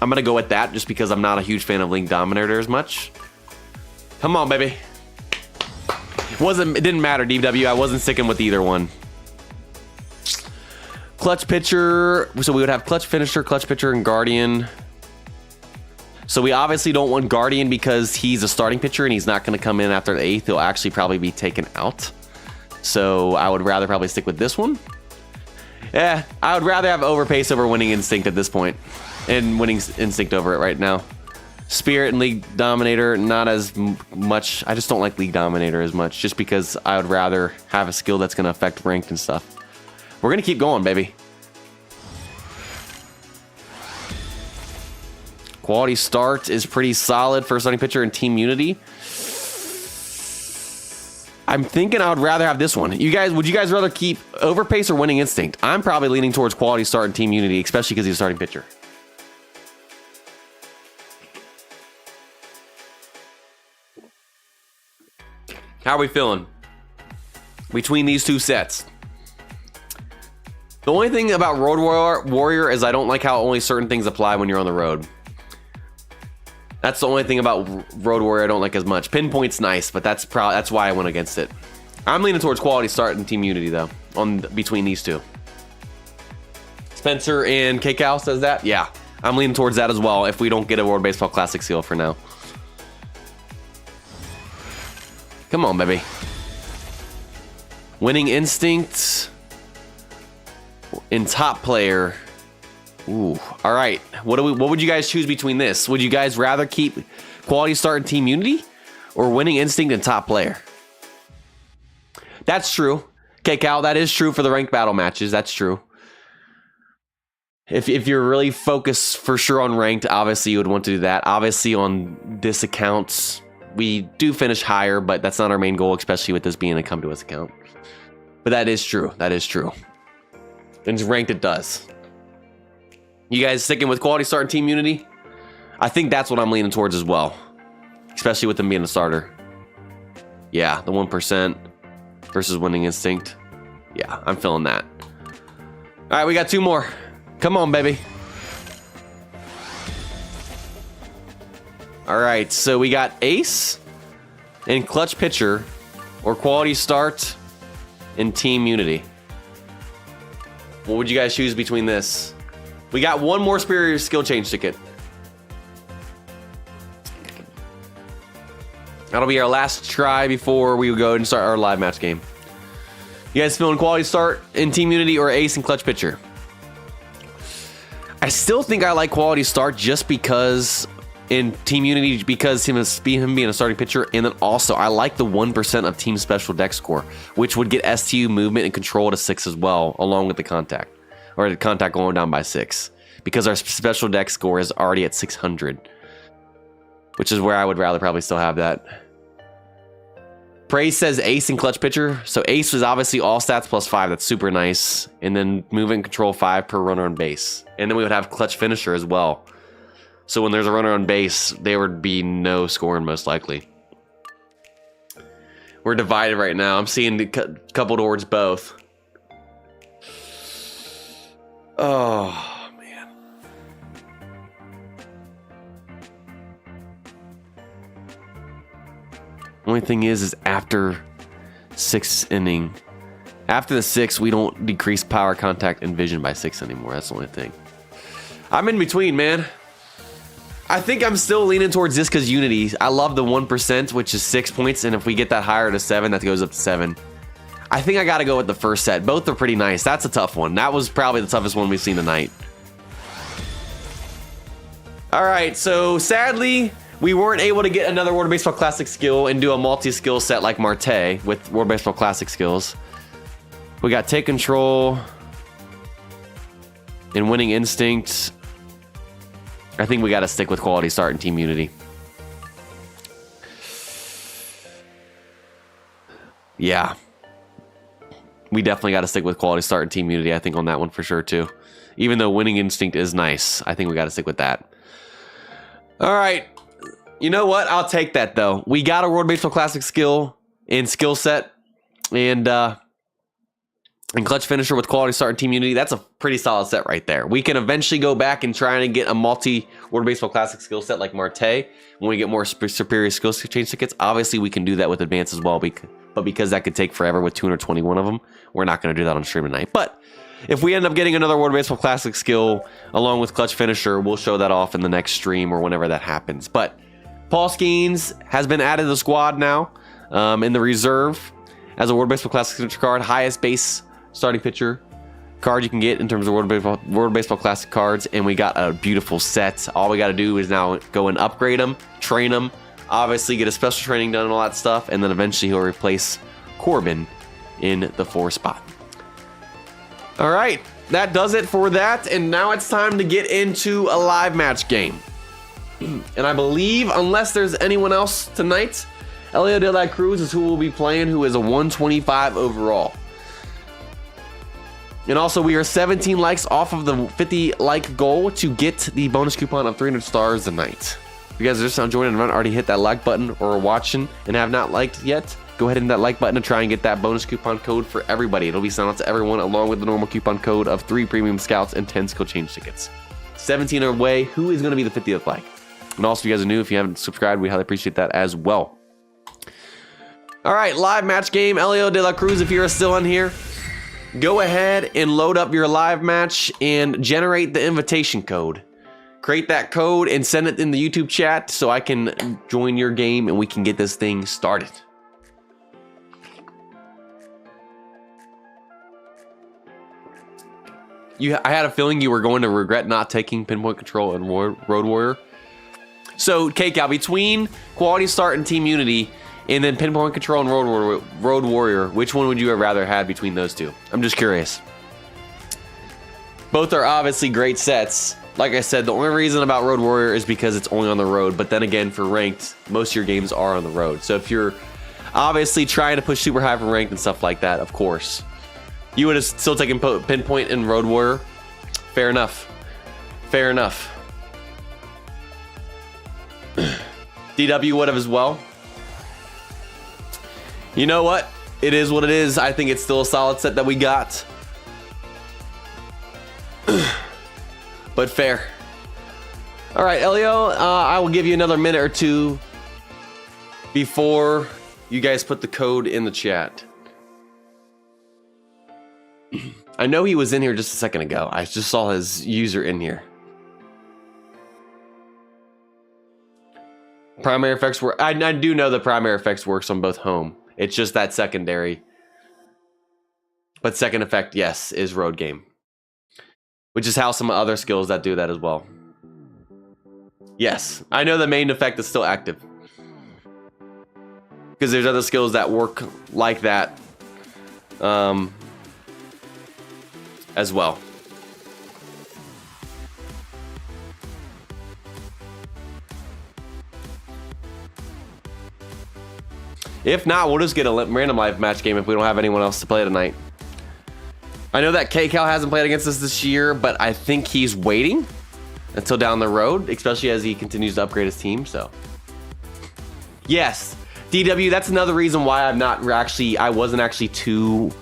I'm going to go with that just because I'm not a huge fan of League Dominator as much. Come on, baby. It didn't matter, DW. I wasn't sticking with either one. Clutch Pitcher. So we would have Clutch Finisher, Clutch Pitcher, and Guardian. So we obviously don't want Guardian because he's a starting pitcher and he's not going to come in after the 8th. He'll actually probably be taken out. So I would rather probably stick with this one. Yeah, I would rather have Overpace over Winning Instinct at this point. And Winning Instinct over it right now. Spirit and League Dominator, not as much. I just don't like League Dominator as much. Just because I would rather have a skill that's going to affect ranked and stuff. We're going to keep going, baby. Quality Start is pretty solid for starting pitcher and Team Unity. I'm thinking I would rather have this one. Would you guys rather keep Overpace or Winning Instinct? I'm probably leaning towards Quality Start and Team Unity, especially because he's a starting pitcher. How are we feeling between these two sets? The only thing about Road Warrior is I don't like how only certain things apply when you're on the road. That's the only thing about Road Warrior I don't like as much. Pinpoint's nice, but that's why I went against it. I'm leaning towards Quality Start and Team Unity though, between these two. Spencer and KCal says that. Yeah, I'm leaning towards that as well. If we don't get a World Baseball Classic seal for now. Come on, baby. Winning Instinct in Top Player. Ooh, all right. What would you guys choose between this? Would you guys rather keep Quality Start and Team Unity or Winning Instinct and Top Player? That's true. Okay, Cal, that is true for the ranked battle matches. That's true. If you're really focused for sure on ranked, obviously you would want to do that. Obviously on this account, we do finish higher, but that's not our main goal, especially with this being a come to us account. But that is true. That is true. And ranked it does. You guys sticking with Quality Start and Team Unity? I think that's what I'm leaning towards as well. Especially with them being a starter. Yeah, the 1% versus Winning Instinct. Yeah, I'm feeling that. All right, we got 2 more. Come on, baby. All right, so we got Ace and Clutch Pitcher or Quality Start and Team Unity. What would you guys choose between this? We got 1 more Superior skill change ticket. That'll be our last try before we go and start our live match game. You guys feeling Quality Start in Team Unity or Ace and Clutch Pitcher? I still think I like Quality Start just because in Team Unity because him being a starting pitcher, and then also I like the 1% of Team Special Deck score, which would get STU movement and control to 6 as well, along with the contact, or the contact going down by 6, because our Special Deck score is already at 600, which is where I would rather probably still have that. Praise says ace and clutch pitcher, so ace was obviously all stats plus 5. That's super nice, and then movement control 5 per runner on base, and then we would have clutch finisher as well. So when there's a runner on base, there would be no scoring most likely. We're divided right now. I'm seeing the couple towards both. Oh, man. Only thing is after 6th inning, after the 6th, we don't decrease power, contact, and vision by 6 anymore. That's the only thing. I'm in between, man. I think I'm still leaning towards this because Unity. I love the 1%, which is 6 points, and if we get that higher to 7, that goes up to 7. I think I got to go with the first set. Both are pretty nice. That's a tough one. That was probably the toughest one we've seen tonight. All right, so sadly, we weren't able to get another World Baseball Classic skill and do a multi-skill set like Marte with World Baseball Classic skills. We got Take Control and Winning Instinct. I think we got to stick with Quality Start and Team Unity. Yeah. We definitely got to stick with Quality Start and Team Unity, I think, on that one for sure, too. Even though Winning Instinct is nice, I think we got to stick with that. All right. You know what? I'll take that, though. We got a World Baseball Classic skill and skill set. And clutch finisher with Quality Start and Team Unity. That's a pretty solid set right there. We can eventually go back and try and get a multi World Baseball Classic skill set like Marte when we get more superior skill change tickets. Obviously, we can do that with advance as well, but because that could take forever with 221 of them, we're not going to do that on stream tonight. But if we end up getting another World Baseball Classic skill along with clutch finisher, we'll show that off in the next stream or whenever that happens. But Paul Skenes has been added to the squad now in the reserve as a World Baseball Classic signature card, highest base starting pitcher card you can get in terms of World Baseball Classic cards, and we got a beautiful set. All we got to do is now go and upgrade them, train them, obviously get a special training done and all that stuff, and then eventually he'll replace Corbin in the 4 spot. All right, that does it for that, and now it's time to get into a live match game. And I believe, unless there's anyone else tonight, Elio De La Cruz is who we'll be playing, who is a 125 overall. And also, we are 17 likes off of the 50 like goal to get the bonus coupon of 300 stars tonight. If you guys are just now joining and haven't already hit that like button or are watching and have not liked yet, go ahead and hit that like button and try and get that bonus coupon code for everybody. It'll be sent out to everyone along with the normal coupon code of 3 premium scouts and 10 skill change tickets. 17 away. Who is going to be the 50th like? And also, if you guys are new, if you haven't subscribed, we highly appreciate that as well. All right, live match game. Elio De La Cruz, if you're still in here, go ahead and load up your live match and generate the invitation code. Create that code and send it in the YouTube chat so I can join your game and we can get this thing started. I had a feeling you were going to regret not taking Pinpoint Control and Road Warrior. So, K-Cow, between Quality Start and Team Unity, and then Pinpoint Control and Road Warrior, which one would you have rather had between those two? I'm just curious. Both are obviously great sets. Like I said, the only reason about Road Warrior is because it's only on the road. But then again, for ranked, most of your games are on the road. So if you're obviously trying to push super high for ranked and stuff like that, of course, you would have still taken Pinpoint and Road Warrior. Fair enough. Fair enough. DW would have as well. You know what? It is what it is. I think it's still a solid set that we got. But fair. All right, Elio, I will give you another minute or two before you guys put the code in the chat. I know he was in here just a second ago. I just saw his user in here. Primary effects work. I do know the primary effects works on both home. It's just that secondary. But second effect, yes, is road game. Which is how some other skills that do that as well. Yes, I know the main effect is still active. Because there's other skills that work like that as well. If not, we'll just get a random live match game if we don't have anyone else to play tonight. I know that KCal hasn't played against us this year, but I think he's waiting until down the road, especially as he continues to upgrade his team. So, yes, DW. That's another reason why I wasn't actually too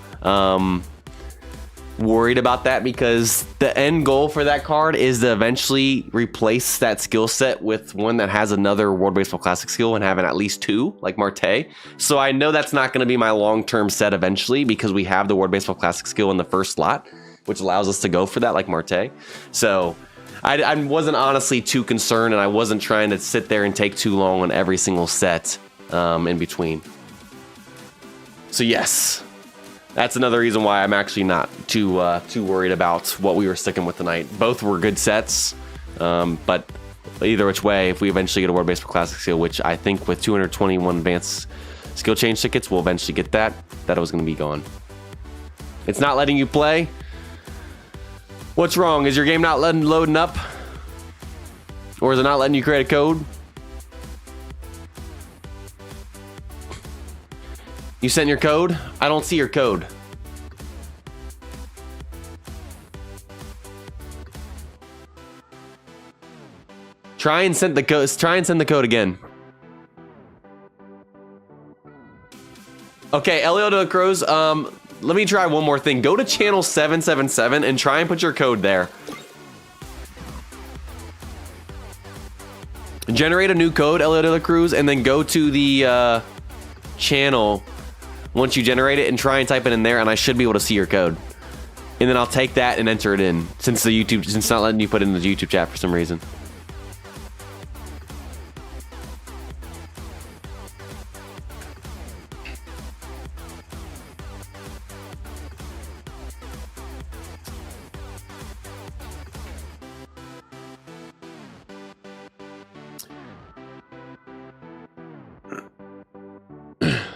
worried about that, because the end goal for that card is to eventually replace that skill set with one that has another World Baseball Classic skill and having at least two, like Marte. So I know that's not going to be my long-term set eventually, because we have the World Baseball Classic skill in the first slot, which allows us to go for that like Marte. So I wasn't honestly too concerned, and I wasn't trying to sit there and take too long on every single set in between. So yes, that's another reason why I'm actually not too worried about what we were sticking with tonight. Both were good sets, but either which way, if we eventually get a World Baseball Classic skill, which I think with 221 advanced skill change tickets, we'll eventually get that was going to be gone. It's not letting you play. What's wrong? Is your game not loading up? Or is it not letting you create a code? You sent your code? I don't see your code. Try and send the code. Try and send the code again. Okay, Elio de la Cruz. Let me try one more thing. Go to channel 777 and try and put your code there. Generate a new code, Elio de la Cruz, and then go to the channel once you generate it and try and type it in there, and I should be able to see your code. And then I'll take that and enter it in, since it's not letting you put it in the YouTube chat for some reason.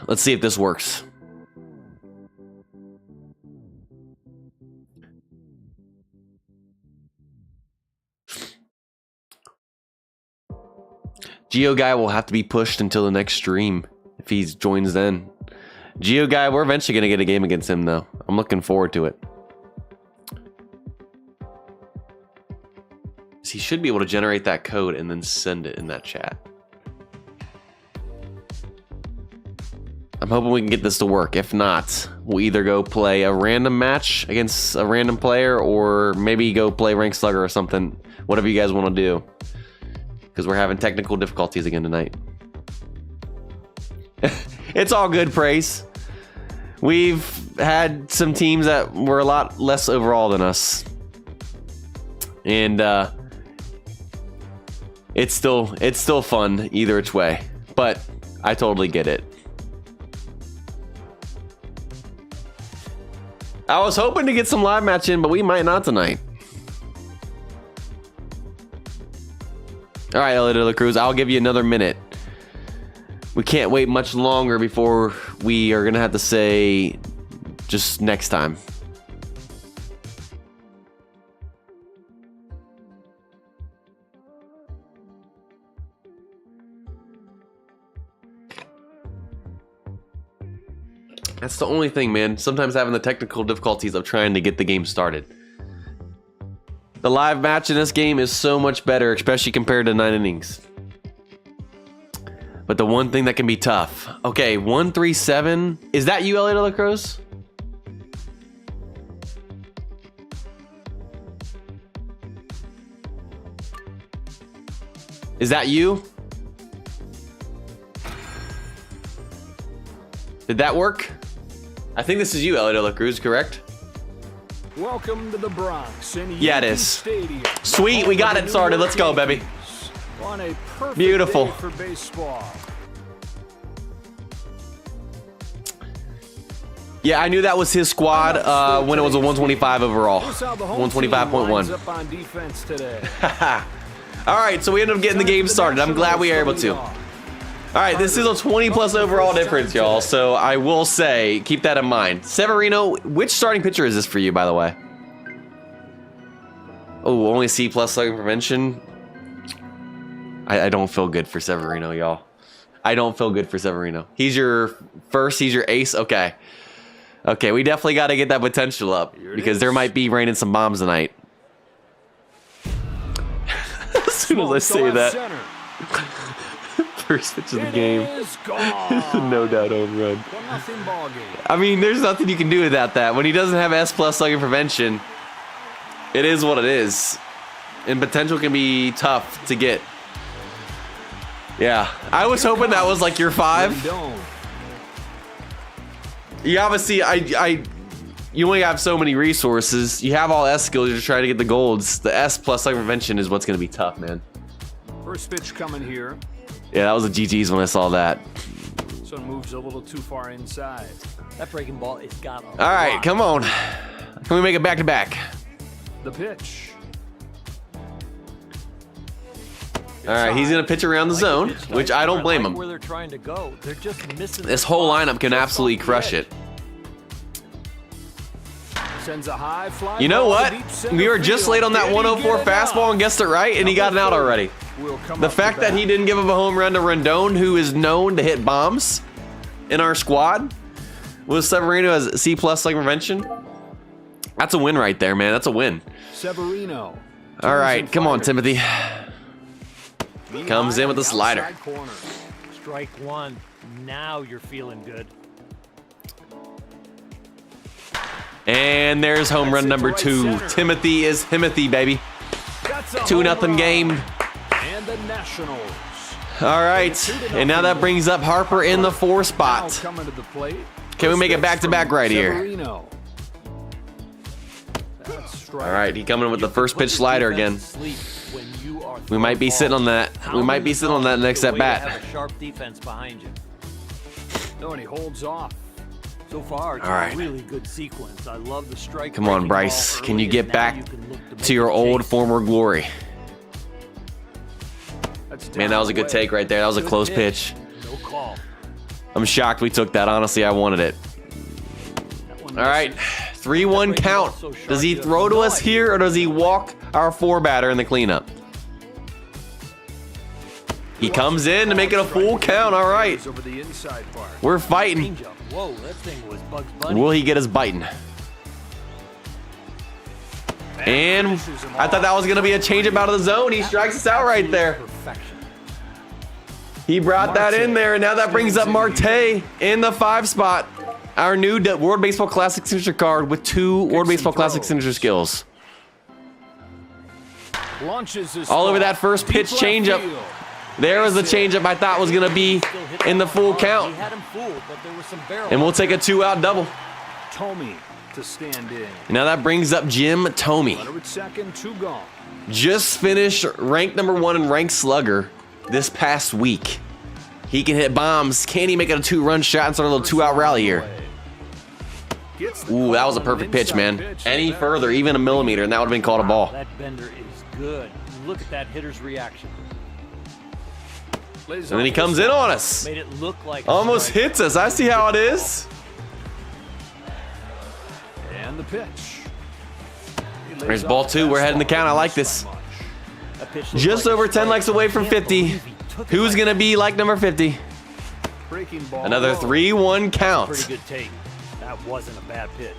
Let's see if this works. Geo Guy will have to be pushed until the next stream if he joins then. Geo Guy, we're eventually going to get a game against him though. I'm looking forward to it. He should be able to generate that code and then send it in that chat. I'm hoping we can get this to work. If not, we'll either go play a random match against a random player, or maybe go play ranked slugger or something. Whatever you guys want to do, because we're having technical difficulties again tonight. It's all good, praise. We've had some teams that were a lot less overall than us, and it's still fun either which way. But I totally get it. I was hoping to get some live match in, but we might not tonight. All right, Elio de la Cruz, I'll give you another minute. We can't wait much longer before we are going to have to say just next time. That's the only thing, man. Sometimes having the technical difficulties of trying to get the game started. The live match in this game is so much better, especially compared to 9 innings. But the one thing that can be tough. Okay, 137. Is that you, Elio de la Cruz? Is that you? Did that work? I think this is you, Elio de la Cruz, correct? Welcome to the Bronx. Yeah, it is. Stadium. Sweet, we got it started. Let's go, baby. On a perfect Beautiful. day for baseball. Yeah, I knew that was his squad when it was a 125 overall. 125.1. All right, so we ended up getting the game started. I'm glad we were able to. All right, this is a 20+ overall difference, y'all. So I will say, keep that in mind. Severino, which starting pitcher is this for you, by the way? Oh, only C+ slugging prevention. I don't feel good for Severino, y'all. I don't feel good for Severino. He's your first, he's your ace. Okay. Okay, we definitely got to get that potential up because there might be raining some bombs tonight. As soon as I say that. First pitch of the game. No doubt home run. I mean, there's nothing you can do without that. When he doesn't have S+ slugging prevention, it is what it is. And potential can be tough to get. Yeah, I was hoping that was like your 5. You obviously, you only have so many resources. You have all S skills. You're just trying to get the golds. The S+ slugging prevention is what's going to be tough, man. First pitch coming here. Yeah, that was a GG's when I saw that. So it moves a little too far inside. That breaking ball is got. All right, come on. Can we make it back-to-back? The pitch. All right, he's gonna pitch around the zone, which I don't blame him. Where they're trying to go, they're just missing. This whole lineup can absolutely crush it. Sends a high fly. You know what? We were just late on that 104 fastball and guessed it right, and he got it out already. The fact that he didn't give up a home run to Rendon, who is known to hit bombs in our squad, with Severino as C+ slugging prevention, that's a win right there, man. That's a win. Severino. All right, come on, Timothy. Comes in with the slider. Strike one. Now you're feeling good. And there's home run number 2. Timothy is Timothy, baby. 2-0 game. And the Nationals. All right, and now that brings up Harper in the 4 spot. Can we make it back-to-back right here? All right, he coming with the first pitch slider again. We might be sitting on that. We might be sitting on that next at bat. Sharp defense behind you. No, and he holds off. So far, it's a really good sequence. I love the strike. Come on, Bryce. Can you get back to your old former glory? Man, that was a good take right there. That was a close pitch. No call. I'm shocked we took that. Honestly, I wanted it. All right, 3-1 count. Does he throw to us here, or does he walk our 4-batter in the cleanup? He comes in to make it a full count. All right. We're fighting. Whoa, that thing was Bugs Bunny. Will he get us biting? And I thought that was going to be a changeup out of the zone. He strikes us out right there. He brought that in there, and now that brings up Marte in the 5 spot. Our new World Baseball Classic signature card with 2 World Baseball Classic signature skills. All over that first pitch changeup. There was the changeup I thought was going to be in the full count. And we'll take a 2-out double. Tomey to stand in. Now that brings up Jim Tomey. Just finished ranked number 1 in ranked slugger this past week. He can hit bombs. Can he make it a 2-run shot and start a little 2-out rally here? Ooh, that was a perfect pitch, man. Any further, even a millimeter, and that would have been called a ball. That bender is good. Look at that hitter's reaction. And then he comes in on us. Made it look like almost hits us. I see how it is. And the pitch. There's ball 2. We're heading the count. I like this. Just over 10 likes away from 50. Who's going to be like number 50? Another 3-1 count. Pretty good take. That wasn't a bad pitch.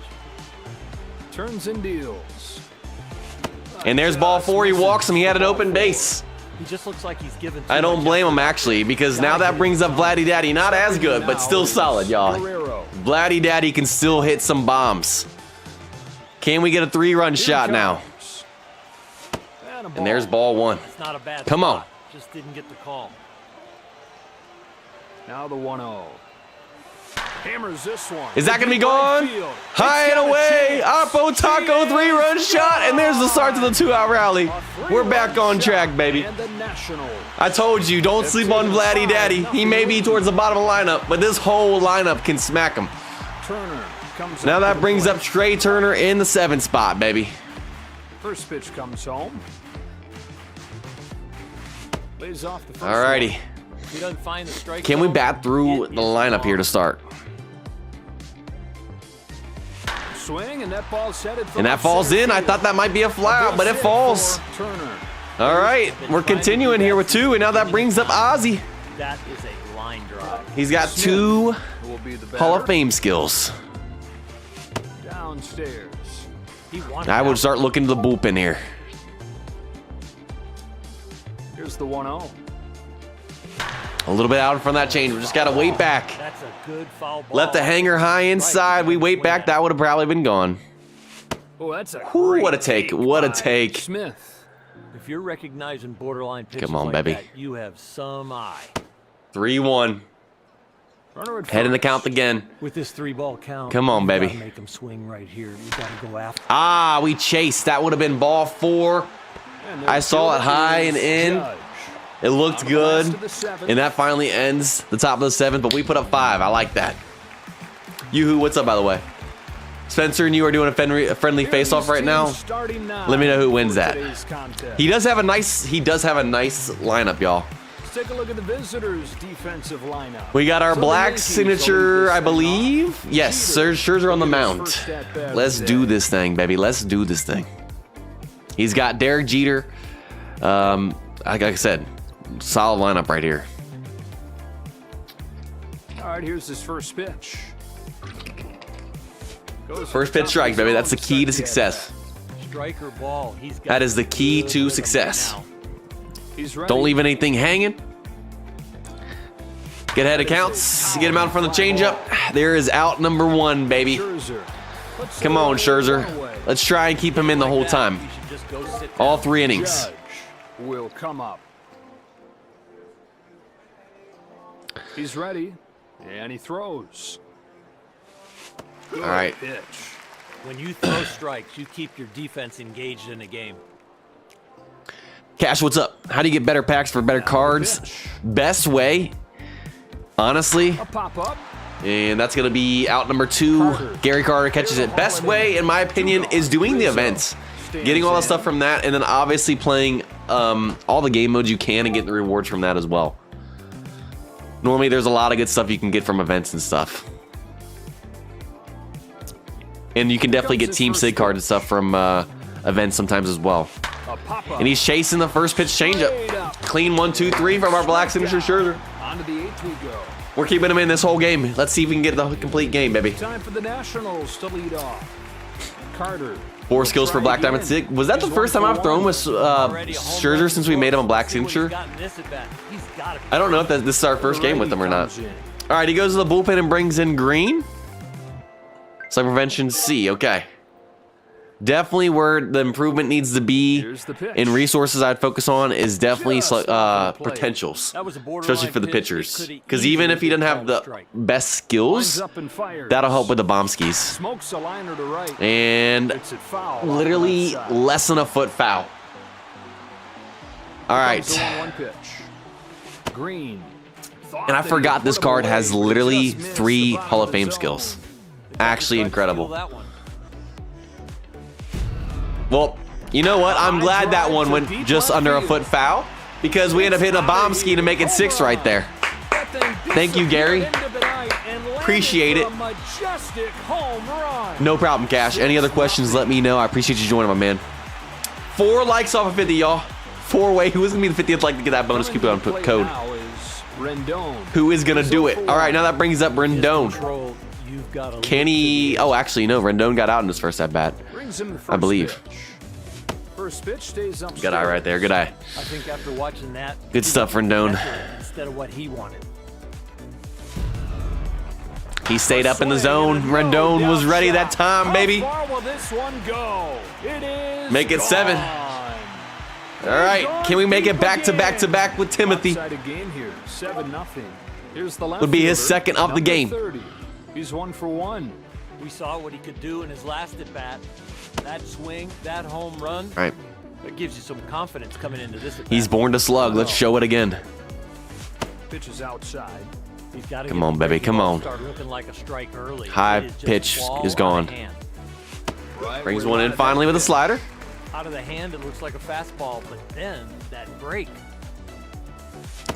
Turns and deals. And there's ball 4. He walks him. He had an open base. He just looks like he's given. I don't blame him, actually, because now that brings up Vladdy Daddy. Not as good, but still solid, y'all. Vladdy Daddy can still hit some bombs. Can we get a 3-run shot now? And there's ball 1. It's not a bad Come on. Just didn't get the call. Now the 1-0. Hammers this one. Is that going to be gone? High and away. Oppo Taco 3-run shot. And there's the start to the 2-out rally. We're back on track, baby. I told you, don't sleep on Vladdy Daddy. He may be towards the bottom of the lineup, but this whole lineup can smack him. Now that brings up Trey Turner in the 7 spot, baby. First pitch comes home. Lays off the first Alrighty. one. If he doesn't find the strike Can we zone, bat through it the is lineup here gone. to start? Swing, and that ball's headed for And that falls in. I thought that might be a fly out, but it falls. Turner. All right, we're continuing here with 2, and now that brings up Ozzy. That is a line drive. He's got 2 Will be the Hall of batter. Fame skills. Downstairs. He wanted I would that. start looking to the bullpen here. Here's the 1-0. A little bit out in front of that change. We just got to wait back. That's a good foul ball. Left the hanger high inside. We wait back. That would have probably been gone. Oh, that's a Ooh, great what a take. What a by take. Smith. If you're recognizing borderline pitches Come on, like baby. that, you have some eye. 3-1. Runner at Heading to first. count again. With this 3-ball count, Come on, you gotta baby. make him swing right here. You got to go after. Ah, we chased. That would have been ball 4. And the I saw it fielder high and is in. Judge. It looked On the last good. of the 7th. And that finally ends the top of the 7th, but we put up 5. I like that. Yoo-hoo, what's up, by the way? Spencer and you are doing a friendly Here face-off these right teams now. starting now Let me know who wins for that. today's contest. He does have a nice lineup, y'all. Let's take a look at the visitors' defensive lineup. We got our So the black Yankees signature, will lead I this thing believe. off. Yes, Jeter Scherzer on the will get his mound. first at-bat of Let's the do day. this thing, baby. Let's do this thing. He's got Derek Jeter. Like I said, solid lineup right here. All right, here's his first pitch. Goes First for pitch the strike, top of baby. the That's the zone, key to starts the success. Striker ball. He's got That is the key good to rhythm success. right now. at-bat. He's ready. Don't leave anything hanging. Get ahead of counts. Get him out in front of the changeup. There is out number 1, baby. Scherzer. Let's Come see on, what Scherzer. run away. Let's try and keep him in the whole Like that, time. you should just go sit All down. 3 innings. Judge will come up. He's ready, and he throws. Good All right. pitch. When you throw strikes, you keep your defense engaged in the game. Cash, what's up? How do you get better packs for better cards? pitch. Best way, honestly, A pop-up. and that's going to be out number 2. Gary Carter catches it. Best way, in my opinion, is doing the events. Getting all the stuff from that, and then obviously playing all the game modes you can and getting the rewards from that as well. Normally, there's a lot of good stuff you can get from events and stuff. And you can definitely get Team Sig cards and stuff from events sometimes as well. A pop-up. And he's chasing the first pitch changeup. Clean 1, 2, 3 from our black signature Scherzer. On to the 8th we go. We're keeping him in this whole game. Let's see if we can get the complete game, baby. Time for the Nationals to lead off. Carter. 4 skills for Black Diamond Sig. Was that the first time I've thrown with Scherzer since we made him a black signature? I don't know if this is our first game with him or not. All right, he goes to the bullpen and brings in Green. Slug prevention C. Okay. Definitely where the improvement needs to be Here's the pitch. in resources I'd focus on is definitely Just off the plate. potentials, That was a borderline especially for the pitch. It pitchers. could Because even if he doesn't have easily the been called a strike. best Lines skills, up and fires. that'll help with the bomb skis. Smokes a liner to right. And It's at foul. on literally the left side. less than a foot foul. All right. Comes the 1-1 pitch. Green. Thought And I that he forgot put this him card away, has but he literally just missed 3 the bottom Hall of of the Fame zone. skills. Actually Tried to incredible. steal that one. Well, you know what? I'm glad that one went just under a foot foul because we ended up hitting a bomb ski to make it 6 right there. That thing Thank you, Gary. disappeared into the night and landed Appreciate for it. a majestic home run. No problem, Cash. Any other questions, let me know. I appreciate you joining, my man. 4 likes off of 50, y'all. 4-way. Who is going to be the 50th like to get that bonus Coming coupon to the plate code? now is Rendon. Who is going to do it? All right, now that brings up Rendon. Control, you've got to Can he... Oh, actually, no. Rendon got out in his first at-bat. Brings him the first I believe. pitch. First pitch stays up. Good eye right there. Good eye. I think after watching that, Good he stuff, went Rendon. better instead of what he wanted. He stayed up in the zone. Rendon was ready that time, baby. How far will this one go? It is Make it 7. gone. All right. Can we make it back to back to back with Timothy? Outside of game here, 7-0. Here's the left Would be his fielder, second of the number game. 30. He's 1 for 1. We saw what he could do in his last at bat. That swing, that home run, All right. that gives you some confidence coming into this at bat. He's born to slug. Let's show it again. Pitch is outside. He's gotta Come get on, the baby, breaking come ball on. Start looking like a strike early. High It is just pitch ball is out of gone. hand. Right Brings where one you in want it. finally with a slider. Out of the hand, it looks like a fastball, but then that break.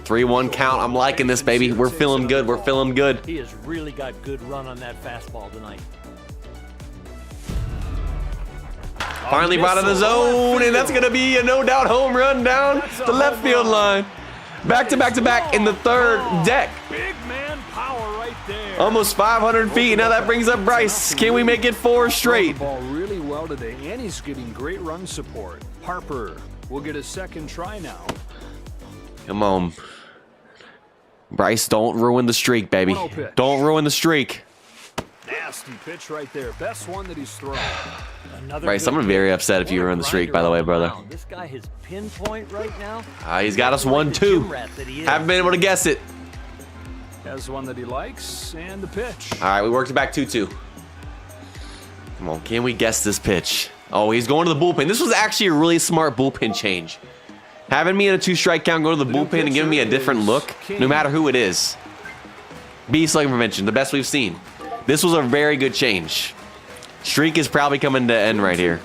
3-1 count. I'm liking this, baby. We're feeling good. We're feeling good. He has really got good run on that fastball tonight. Finally brought in the zone, and that's going to be a no-doubt home run down the left field line. Back to back to back in the third deck. Big man power right there. Almost 500 feet. Now that brings up Bryce. Can we make it 4 straight? The ball really well today, and he's getting great run support. Harper will get a second try now. Come on. Bryce, don't ruin the streak, baby. Don't ruin the streak. Nasty pitch right there. Best one that he's thrown. Bryce, I'm very upset if you ruin the streak, by the way, brother. This guy has pinpoint right now. He's got us 1-2. Haven't been able to guess it. Has one that he likes, and the pitch. All right, we worked it back 2-2. Come on, can we guess this pitch? Oh, he's going to the bullpen. This was actually a really smart bullpen change. Having me in a 2-strike count, go to the bullpen and giving me a different look, no matter who it is. B slugging prevention, the best we've seen. This was a very good change. Streak is probably coming to end right here.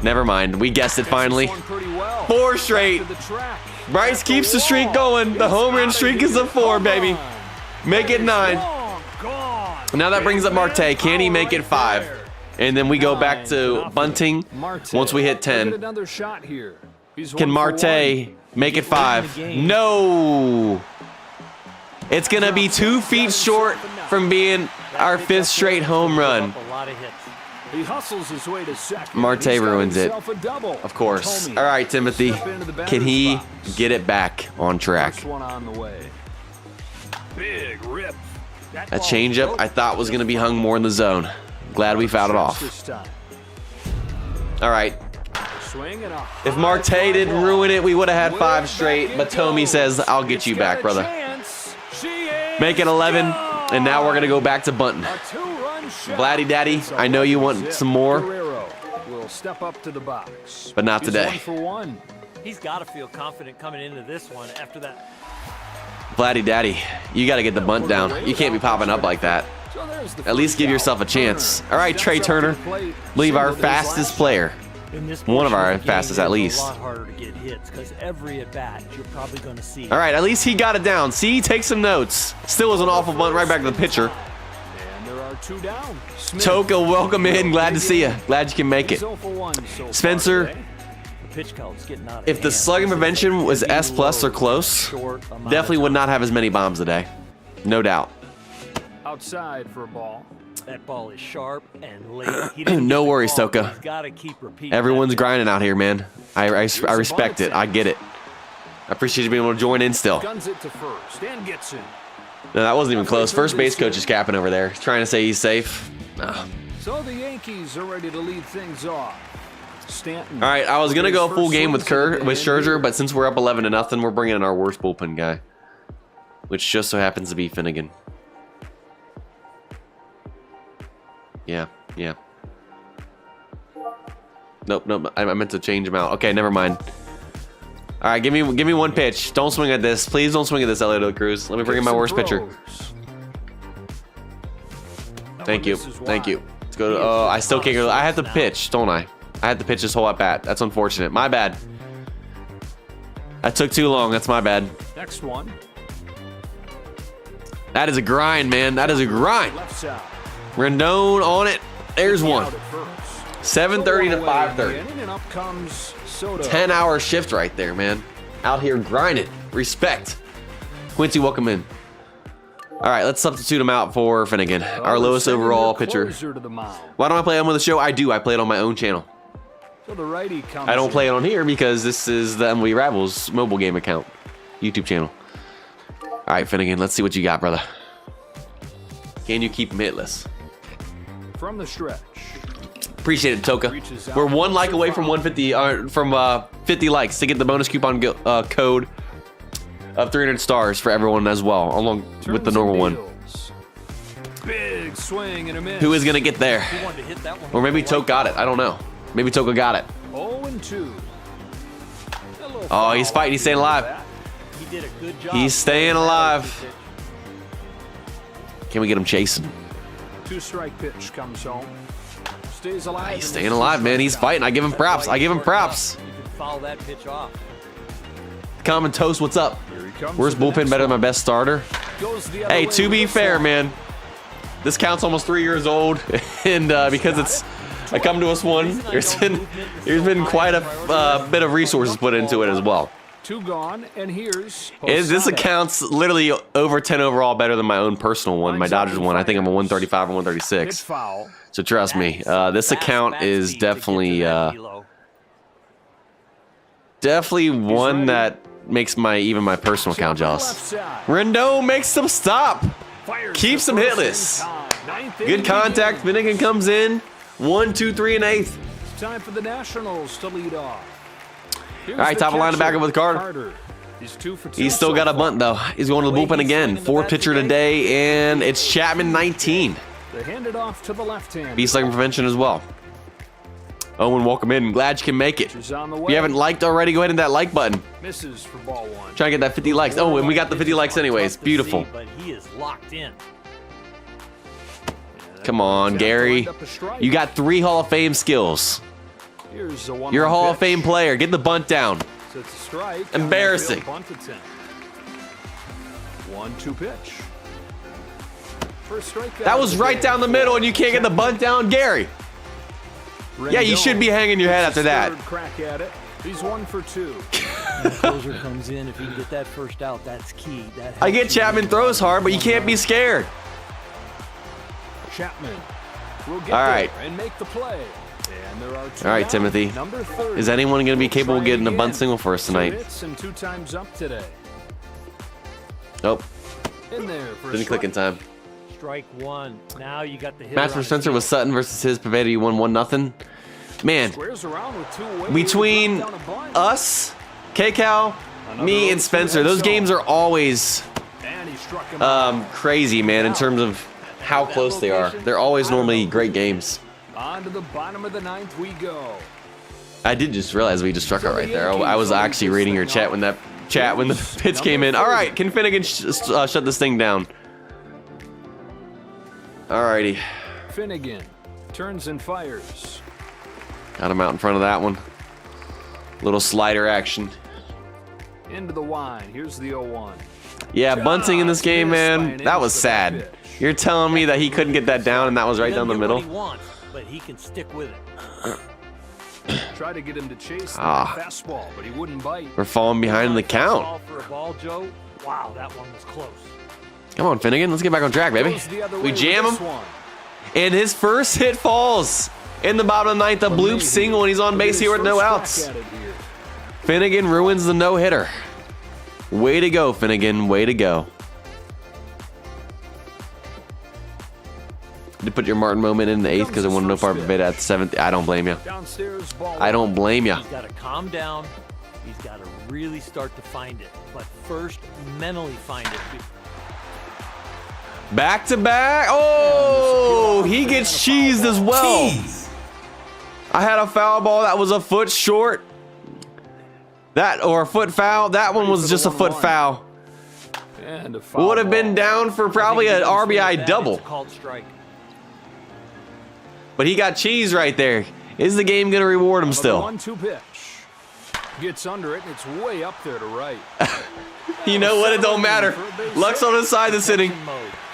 Never mind. We guessed it finally. 4 straight. Bryce keeps the streak going. The home run streak is a 4, baby. Make it 9. Now that brings up Marte. Can he make it 5? And then we go back to bunting once we hit 10. Can Marte make it 5? No. It's going to be 2 feet short from being our 5th straight home run. He hustles his way to second. Marte ruins it. Of course. All right, Timothy. Can he get it back on track? First one on the way. Big rip. A changeup I thought was going to be hung more in the zone. Glad we fouled it off. All right. If Marte didn't ruin it, we would have had 5 straight. But Tommy says, I'll get you back, brother. Make it 11. And now we're going to go back to bunting. Vladdy Daddy, I know you want some more. Will step up to the box. But not today. 1 for 1. He's got to feel confident coming into this one after that. Vladdy Daddy, you got to get the bunt down. You can't be popping up like that. At least give yourself a chance. All right, Trey Turner. I believe our fastest player. One of our fastest, at least. All right, at least he got it down. See, he takes some notes. Still was an awful bunt right back to the pitcher. And there are 2 down. Toka, welcome in. Glad to see you. Glad you can make it. Spencer, if the slugging prevention was S+ or close, definitely would not have as many bombs today. No doubt. Outside for a ball. That ball is sharp and late. No worries, Toka. Keep Everyone's grinding out here, man. I respect it. I get it. I appreciate you being able to join in still. Guns it to first and gets in. No, that wasn't even close. First base coach is capping over there, trying to say he's safe. Oh. So the Yankees are ready to lead things off. Stanton. All right, I was gonna go full game with Scherzer, but since we're up 11-0, we're bringing in our worst bullpen guy, which just so happens to be Finnegan. Yeah. Nope. I meant to change him out. Okay, never mind. All right, give me 1 pitch. Don't swing at this. Please don't swing at this, Elliot Cruz. Let me bring in my worst pitcher. Thank you. Let's go to, I still can't go. I have to pitch, don't I? I had to pitch this whole at bat. That's unfortunate. My bad. That took too long. That's my bad. Next one. That is a grind, man. That is a grind. Rendon on it. There's one. 7:30 to 5:30. 10-hour shift right there, man. Out here grinding. Respect. Quincy, welcome in. All right, let's substitute him out for Finnegan, our lowest overall pitcher. Why don't I play him on the show? I do. I play it on my own channel. I don't play it on here because this is the MLB Rivals mobile game account, YouTube channel. All right, Finnegan, let's see what you got, brother. Can you keep him hitless? From the stretch. Appreciate it, Toka. We're 1 like away from 150 from 50 likes to get the bonus coupon code of 300 stars for everyone as well, along with the normal one. Big swing and a miss. Who is gonna get there? Or maybe Toka got it. I don't know. Maybe Toka got it. 0-2. Oh, he's fighting. He's staying alive. He did a good job. He's staying alive. Can we get him chasing? 2-strike pitch comes home. Stays alive. He's staying alive, man. He's fighting. I give him props. You can foul that pitch off. Common Toast, what's up? Here he comes Where's with the bullpen next better than my one. best starter? Goes the other Hey, way to with be this fair, one. man, this count's almost 3 years old, and because it's a come to us one, there's been quite a bit of resources put into it as well. 2 gone, and here's This Posada. account's literally over 10 overall better than my own personal one, my Dodgers one. I think I'm a 135 or Hit 136. foul. So trust me, this account is definitely one that makes even my personal account jealous. Rendon makes them stop. Keeps them hitless. Good contact. Finnegan comes in. 1, 2, 3, and 8th. It's time for the Nationals to lead off. All right, top of linebacker with Carter. He's 2 for 2 He's still so got a far. bunt though. He's going to the bullpen again. 4th pitcher today, and it's Chapman 19. They hand it off to the left hand. Beast Slayer prevention as well. Owen, welcome in. Glad you can make it. Is on the If way. you haven't liked already, go ahead and hit that like button. Misses for ball 1. Trying to get that 50 likes. Oh, and we got the 50 likes anyways. Beautiful. But he is locked in. Come on, Gary. You got 3 Hall of Fame skills. Here's the 1-1 You're a Hall of pitch. Fame player. Get the bunt down. So it's a strike. Embarrassing. Bunt attempt. 1-2 pitch. First strikeout That was of the right day. down the middle, and you can't get the bunt down, Gary. Yeah, you should be hanging your head after that. Third crack at it. He's 1 for 2. The closer comes in. If you can get that first out, that's key. That I helps get you Chapman win. throws hard, but you can't be scared. Chapman will get All right. there and make the play. And there are 2 All right, down. Timothy. Number 30. Is anyone going to be We'll capable of try getting a bunt again. single for us 2 tonight? hits and 2 times up today. Oh, In there for a didn't click in strike. time. Strike 1. Now you got the hit. Match for Spencer was Sutton versus his Pavetta. You won 1-0. Man, Squares around with 2 away. between Dropped down a bunt. us, K-Cal, me, and Spencer, those games are always And he struck him crazy, man, in terms of how close they are. They're always normally great games. On to the bottom of the 9th we go. I did just realize we just struck out right there. I was actually reading your chat when the pitch came in. All right, can Finnegan shut this thing down? Alrighty, Finnegan turns and fires. got him out in front of that one. Little slider action. Into the wine. Here's the 0-1. Yeah, bunting in this game, Missed by man, an that inch was with sad. pitch. You're telling me that he couldn't get that down and that was right down the He middle? doesn't get what he wants, but he can stick with it. Try to get him to chase the Ah. fastball, but he wouldn't bite. We're falling behind in the count. Ball for a ball, Joe. Wow, that one was close. Come on, Finnegan, let's get back on track, baby. Goes the other way We with jam this him, one. and his first hit falls in the bottom of the 9th. A bloop single, and he's on base here with no outs. Finnegan ruins the no-hitter. Way to go, Finnegan. Way to go. To put your Martin moment in the 8th because I want to know if I bid at the 7th. I don't blame you. Downstairs ball. I don't blame you. He's got to calm down. He's got to really start to find it. But first, mentally find it. Back to back. Oh, he gets cheesed as well. I had a foul ball that was a foot short. Or a foot foul. That one was just a foot foul. And a foul Would have been ball. down for probably an RBI double. It's a called strike. But he got cheese right there. Is the game going to reward him still? 1-2 pitch. Gets under it, and it's way up there to right. You know what? It don't matter. Luck's on his side this inning.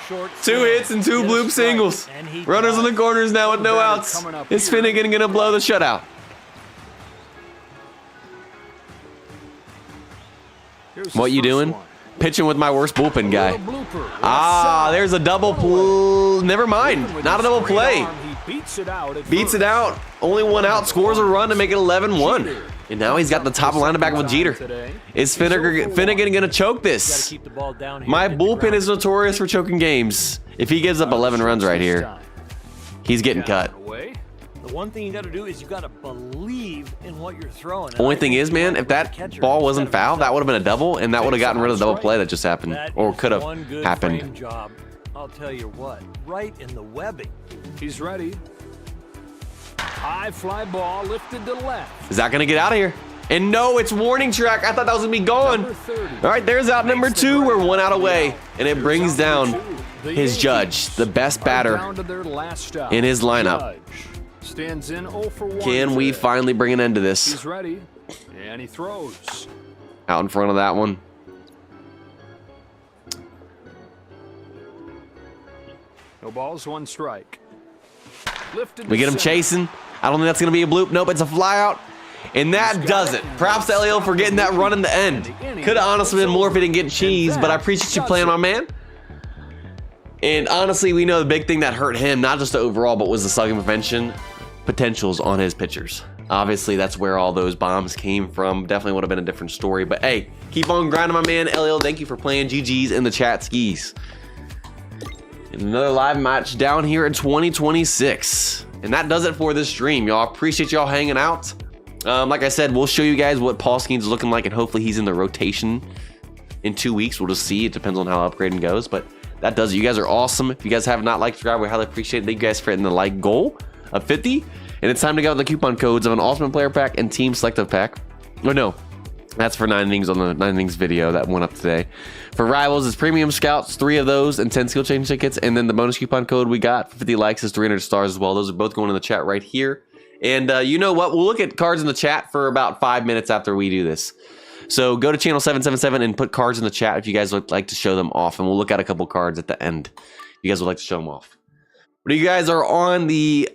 Short 2 hits and 2 Get a bloop strike, singles. and he Runners in got the corners now with no outs. Is Finnegan going to blow the shutout? Here's his What you first doing? one. Pitching with my worst bullpen guy. Little blooper. Ah, there's a double never mind. With Not a his double great play. arm, he beats it out. at Beats it first. out. Only 1 out. Scores a run to make it 11-1. And now he's got the top linebacker with Jeter. Is Finnegan going to choke Got to this? keep the ball down here. My hit the bullpen ground. is notorious for choking games. If he gives up 11 runs right here, he's getting cut. Away. The one thing you got to do is you got to believe in what you're throwing. And Only I thing think is, you man, want if the that catcher ball instead wasn't of fouled, that himself. would have been a double, and that would have gotten rid of the double play that just happened, That or is could have one good happened. frame job. I'll tell you what, right in the webbing. He's ready. High fly ball lifted to left. Is that going to get out of here? And no, it's warning track. I thought that was going to be gone. Number 30. All right, there's out number 2. We're 1 out away, and it brings down his judge, the best batter Down to their last stop. in his lineup. Judge stands in 0 for 1. Can we today. finally bring an end to this? He's ready, and he throws. out in front of that one. No balls, 1 strike. Lifted We get him to center. chasing. I don't think that's going to be a bloop. Nope, it's a fly out. And that does it. Props to Elio for getting that run in the end. Could have honestly been more if he didn't get cheese, but I appreciate you playing, my man. And honestly, we know the big thing that hurt him, not just the overall, but was the slugging prevention potentials on his pitchers. Obviously, that's where all those bombs came from. Definitely would have been a different story. But hey, keep on grinding, my man. Elio, thank you for playing. GG's in the chat, skis. And another live match down here in 2026. And that does it for this stream, y'all. Appreciate y'all hanging out. Like I said, we'll show you guys what Paul Skenes is looking like, and hopefully he's in the rotation in 2 weeks. We'll just see. It depends on how upgrading goes, but that does it. You guys are awesome. If you guys have not liked, subscribe, we highly appreciate it. Thank you guys for hitting the like goal of 50. And it's time to go with the coupon codes of an Ultimate Player Pack and Team Selective Pack. Oh, no. That's for 9 innings on the 9 innings video that went up today. For Rivals, it's Premium Scouts, 3 of those, and 10 skill change tickets. And then the bonus coupon code we got for 50 likes is 300 stars as well. Those are both going in the chat right here. And you know what? We'll look at cards in the chat for about 5 minutes after we do this. So go to channel 777 and put cards in the chat if you guys would like to show them off. And we'll look at a couple cards at the end if you guys would like to show them off. But if you guys are on the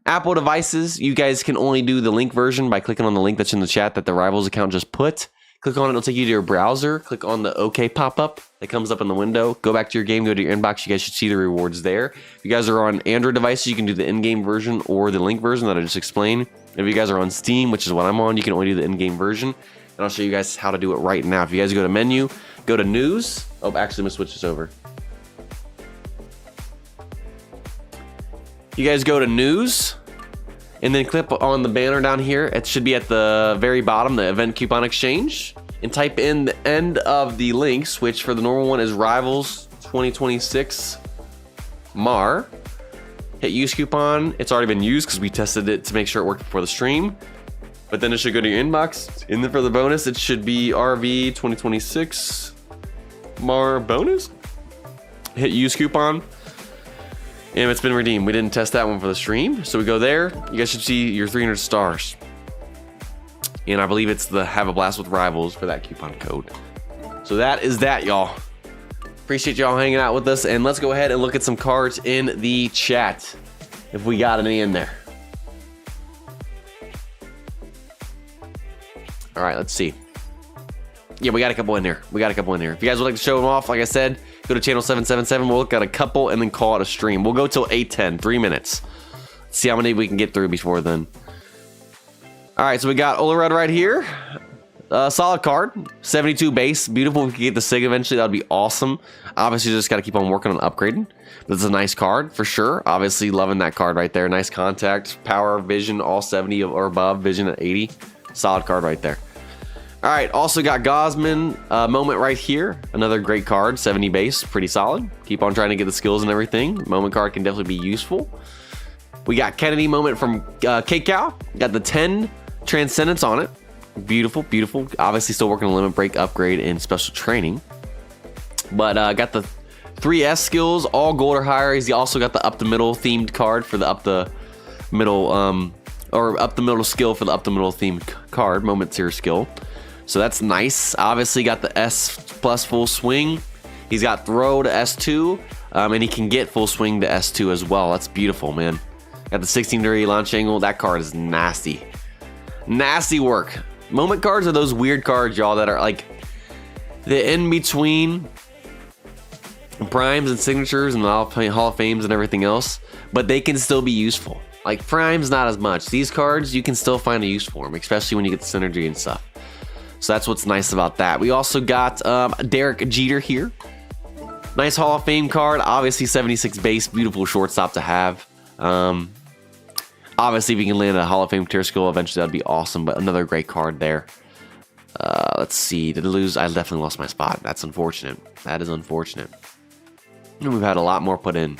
Apple devices, you guys can only do the link version by clicking on the link that's in the chat that the Rivals account just put. Click on it, it'll take you to your browser. Click on the OK pop-up that comes up in the window. Go back to your game, go to your inbox. You guys should see the rewards there. If you guys are on Android devices, you can do the in-game version or the link version that I just explained. If you guys are on Steam, which is what I'm on, you can only do the in-game version. And I'll show you guys how to do it right now. If you guys go to menu, go to news. Oh, actually, I'm gonna switch this over. You guys go to news. And then click on the banner down here. It should be at the very bottom, the event coupon exchange. And type in the end of the links, which for the normal one is Rivals 2026 Mar. Hit use coupon. It's already been used because we tested it to make sure it worked before the stream. But then it should go to your inbox. And then for the bonus, it should be RV 2026 Mar bonus. Hit use coupon. And it's been redeemed. We didn't test that one for the stream. So we go there. You guys should see your 300 stars. And I believe it's the Have a Blast with Rivals for that coupon code. So that is that, y'all. Appreciate y'all hanging out with us. And let's go ahead and look at some cards in the chat, if we got any in there. All right, let's see. Yeah, we got a couple in there. If you guys would like to show them off, like I said, go to channel 777. We'll look at a couple and then call it a stream. We'll go till 8:10, 3 minutes. Let's see how many we can get through before then. All right, so we got Olerud right here. Solid card, 72 base. Beautiful. If we can get the SIG eventually, that would be awesome. Obviously, just got to keep on working on upgrading. But it's a nice card for sure. Obviously, loving that card right there. Nice contact, power, vision, all 70 or above, vision at 80. Solid card right there. All right, also got Gosman Moment right here. Another great card, 70 base, pretty solid. Keep on trying to get the skills and everything. Moment card can definitely be useful. We got Kennedy Moment from K-Cow. Got the 10 Transcendence on it. Beautiful, beautiful. Obviously still working on Limit Break, Upgrade, and Special Training. But got the 3S skills, all gold or higher. He's also got the Up the Middle themed card for the Up the Middle, or Up the Middle skill for the Up the Middle themed card, Moment Tier skill. So that's nice. Obviously got the S plus full swing. He's got throw to S2, and he can get full swing to S2 as well. That's beautiful, man. Got the 16-degree launch angle. That card is nasty. Nasty work. Moment cards are those weird cards, y'all, that are like the in-between primes and signatures and Hall of Fames and everything else, but they can still be useful. Like primes, not as much. These cards, you can still find a use for them, especially when you get the synergy and stuff. So that's what's nice about that. We also got Derek Jeter here. Nice Hall of Fame card. Obviously 76 base. Beautiful shortstop to have. Obviously, if you can land a Hall of Fame tier skill, eventually that'd be awesome. But another great card there. Let's see. Did I lose? I definitely lost my spot. That's unfortunate. That is unfortunate. And we've had a lot more put in.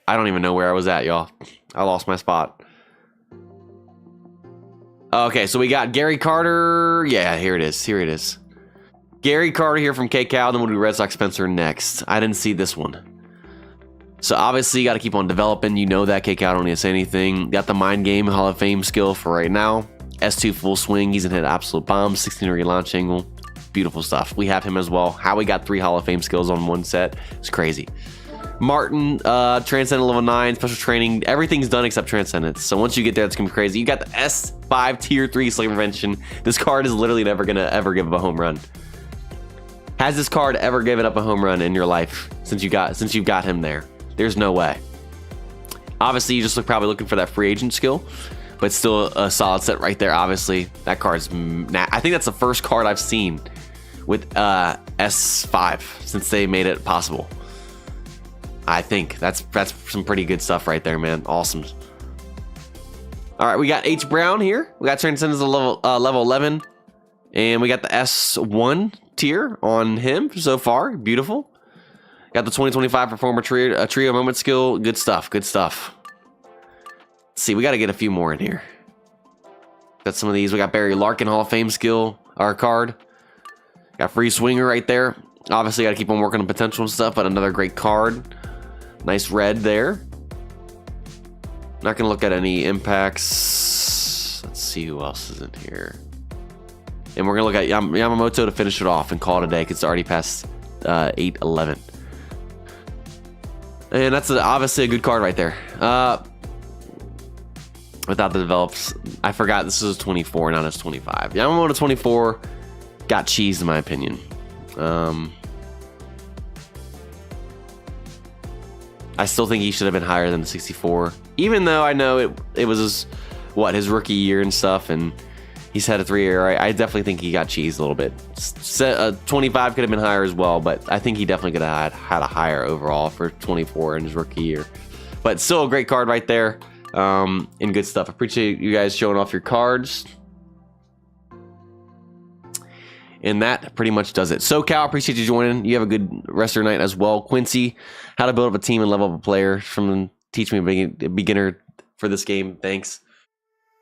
I don't even know where I was at, y'all. I lost my spot. Okay, so we got Gary Carter. Yeah, here it is. Here it is. Gary Carter here from K-Cow. Then we'll do Red Sox Spencer next. I didn't see this one. So obviously, you got to keep on developing. You know that. K-Cow don't need to say anything. Got the Mind Game Hall of Fame skill for right now. S2 full swing. He's gonna hit absolute bombs. 16-degree launch angle. Beautiful stuff. We have him as well. How he got 3 Hall of Fame skills on one set. It's crazy. Martin, Transcendent level 9, special training. Everything's done except Transcendence. So once you get there, it's gonna be crazy. You got the S5 tier 3 Slugger Prevention. This card is literally never gonna ever give up a home run. Has this card ever given up a home run in your life since you've got him there? There's no way. Obviously, you just probably looking for that free agent skill, but still a solid set right there. Obviously, that card's. I think that's the first card I've seen with S5 since they made it possible. I think that's some pretty good stuff right there, man. Awesome. All right, we got H Brown here. We got Transcendence level 11, and we got the S1 tier on him so far. Beautiful. Got the 2025 Performer Trio Moment skill. Good stuff. Good stuff. Let's see, we got to get a few more in here. Got some of these. We got Barry Larkin Hall of Fame skill, our card. Got Free Swinger right there. Obviously, got to keep on working on potential and stuff, but another great card. Nice red there. Not going to look at any impacts. Let's see who else is in here. And we're going to look at Yamamoto to finish it off and call it a day because it's already past 8-11. And that's obviously a good card right there. Without the develops, I forgot this is 24, not as 25. Yamamoto 24 got cheese in my opinion. I still think he should have been higher than the 64, even though I know it was his rookie year and stuff, and he's had a 3-year. I definitely think he got cheesed a little bit. 25 could have been higher as well, but I think he definitely could have had a higher overall for 24 in his rookie year. But still a great card right there, and good stuff. Appreciate you guys showing off your cards. And that pretty much does it. So Cal, appreciate you joining. You have a good rest of your night as well. Quincy, how to build up a team and level up a player from Teach Me a Beginner for this game. Thanks.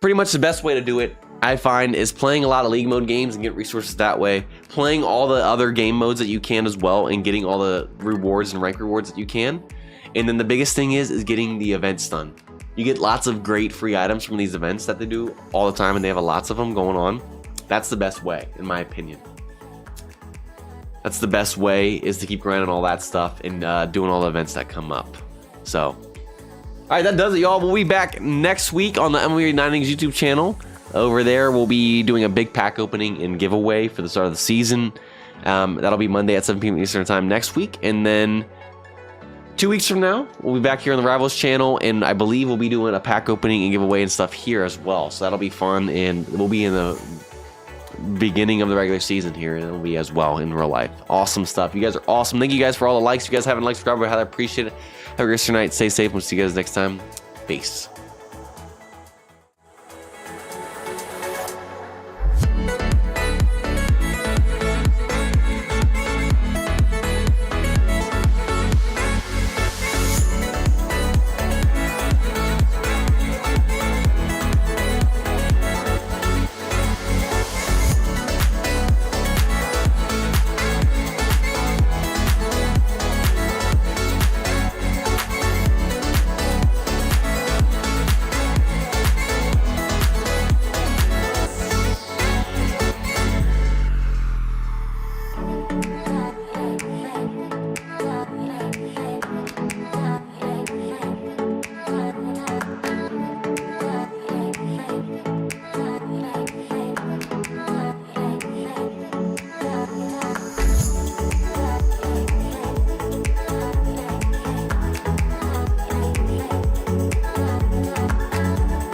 Pretty much the best way to do it, I find, is playing a lot of league mode games and get resources that way. Playing all the other game modes that you can as well and getting all the rewards and rank rewards that you can. And then the biggest thing is getting the events done. You get lots of great free items from these events that they do all the time, and they have lots of them going on. That's the best way, in my opinion. That's the best way, is to keep grinding all that stuff and doing all the events that come up. So, all right, that does it, y'all. We'll be back next week on the MLB Innings YouTube channel. Over there, we'll be doing a big pack opening and giveaway for the start of the season. That'll be Monday at 7 p.m. Eastern Time next week. And then 2 weeks from now, we'll be back here on the Rivals channel, and I believe we'll be doing a pack opening and giveaway and stuff here as well. So that'll be fun, and we'll be in the beginning of the regular season here, and it'll be as well in real life. Awesome stuff. You guys are awesome. Thank you guys for all the likes. If you guys haven't liked, subscribe, I highly appreciate it. Have a great night. Stay safe. We'll see you guys next time. Peace.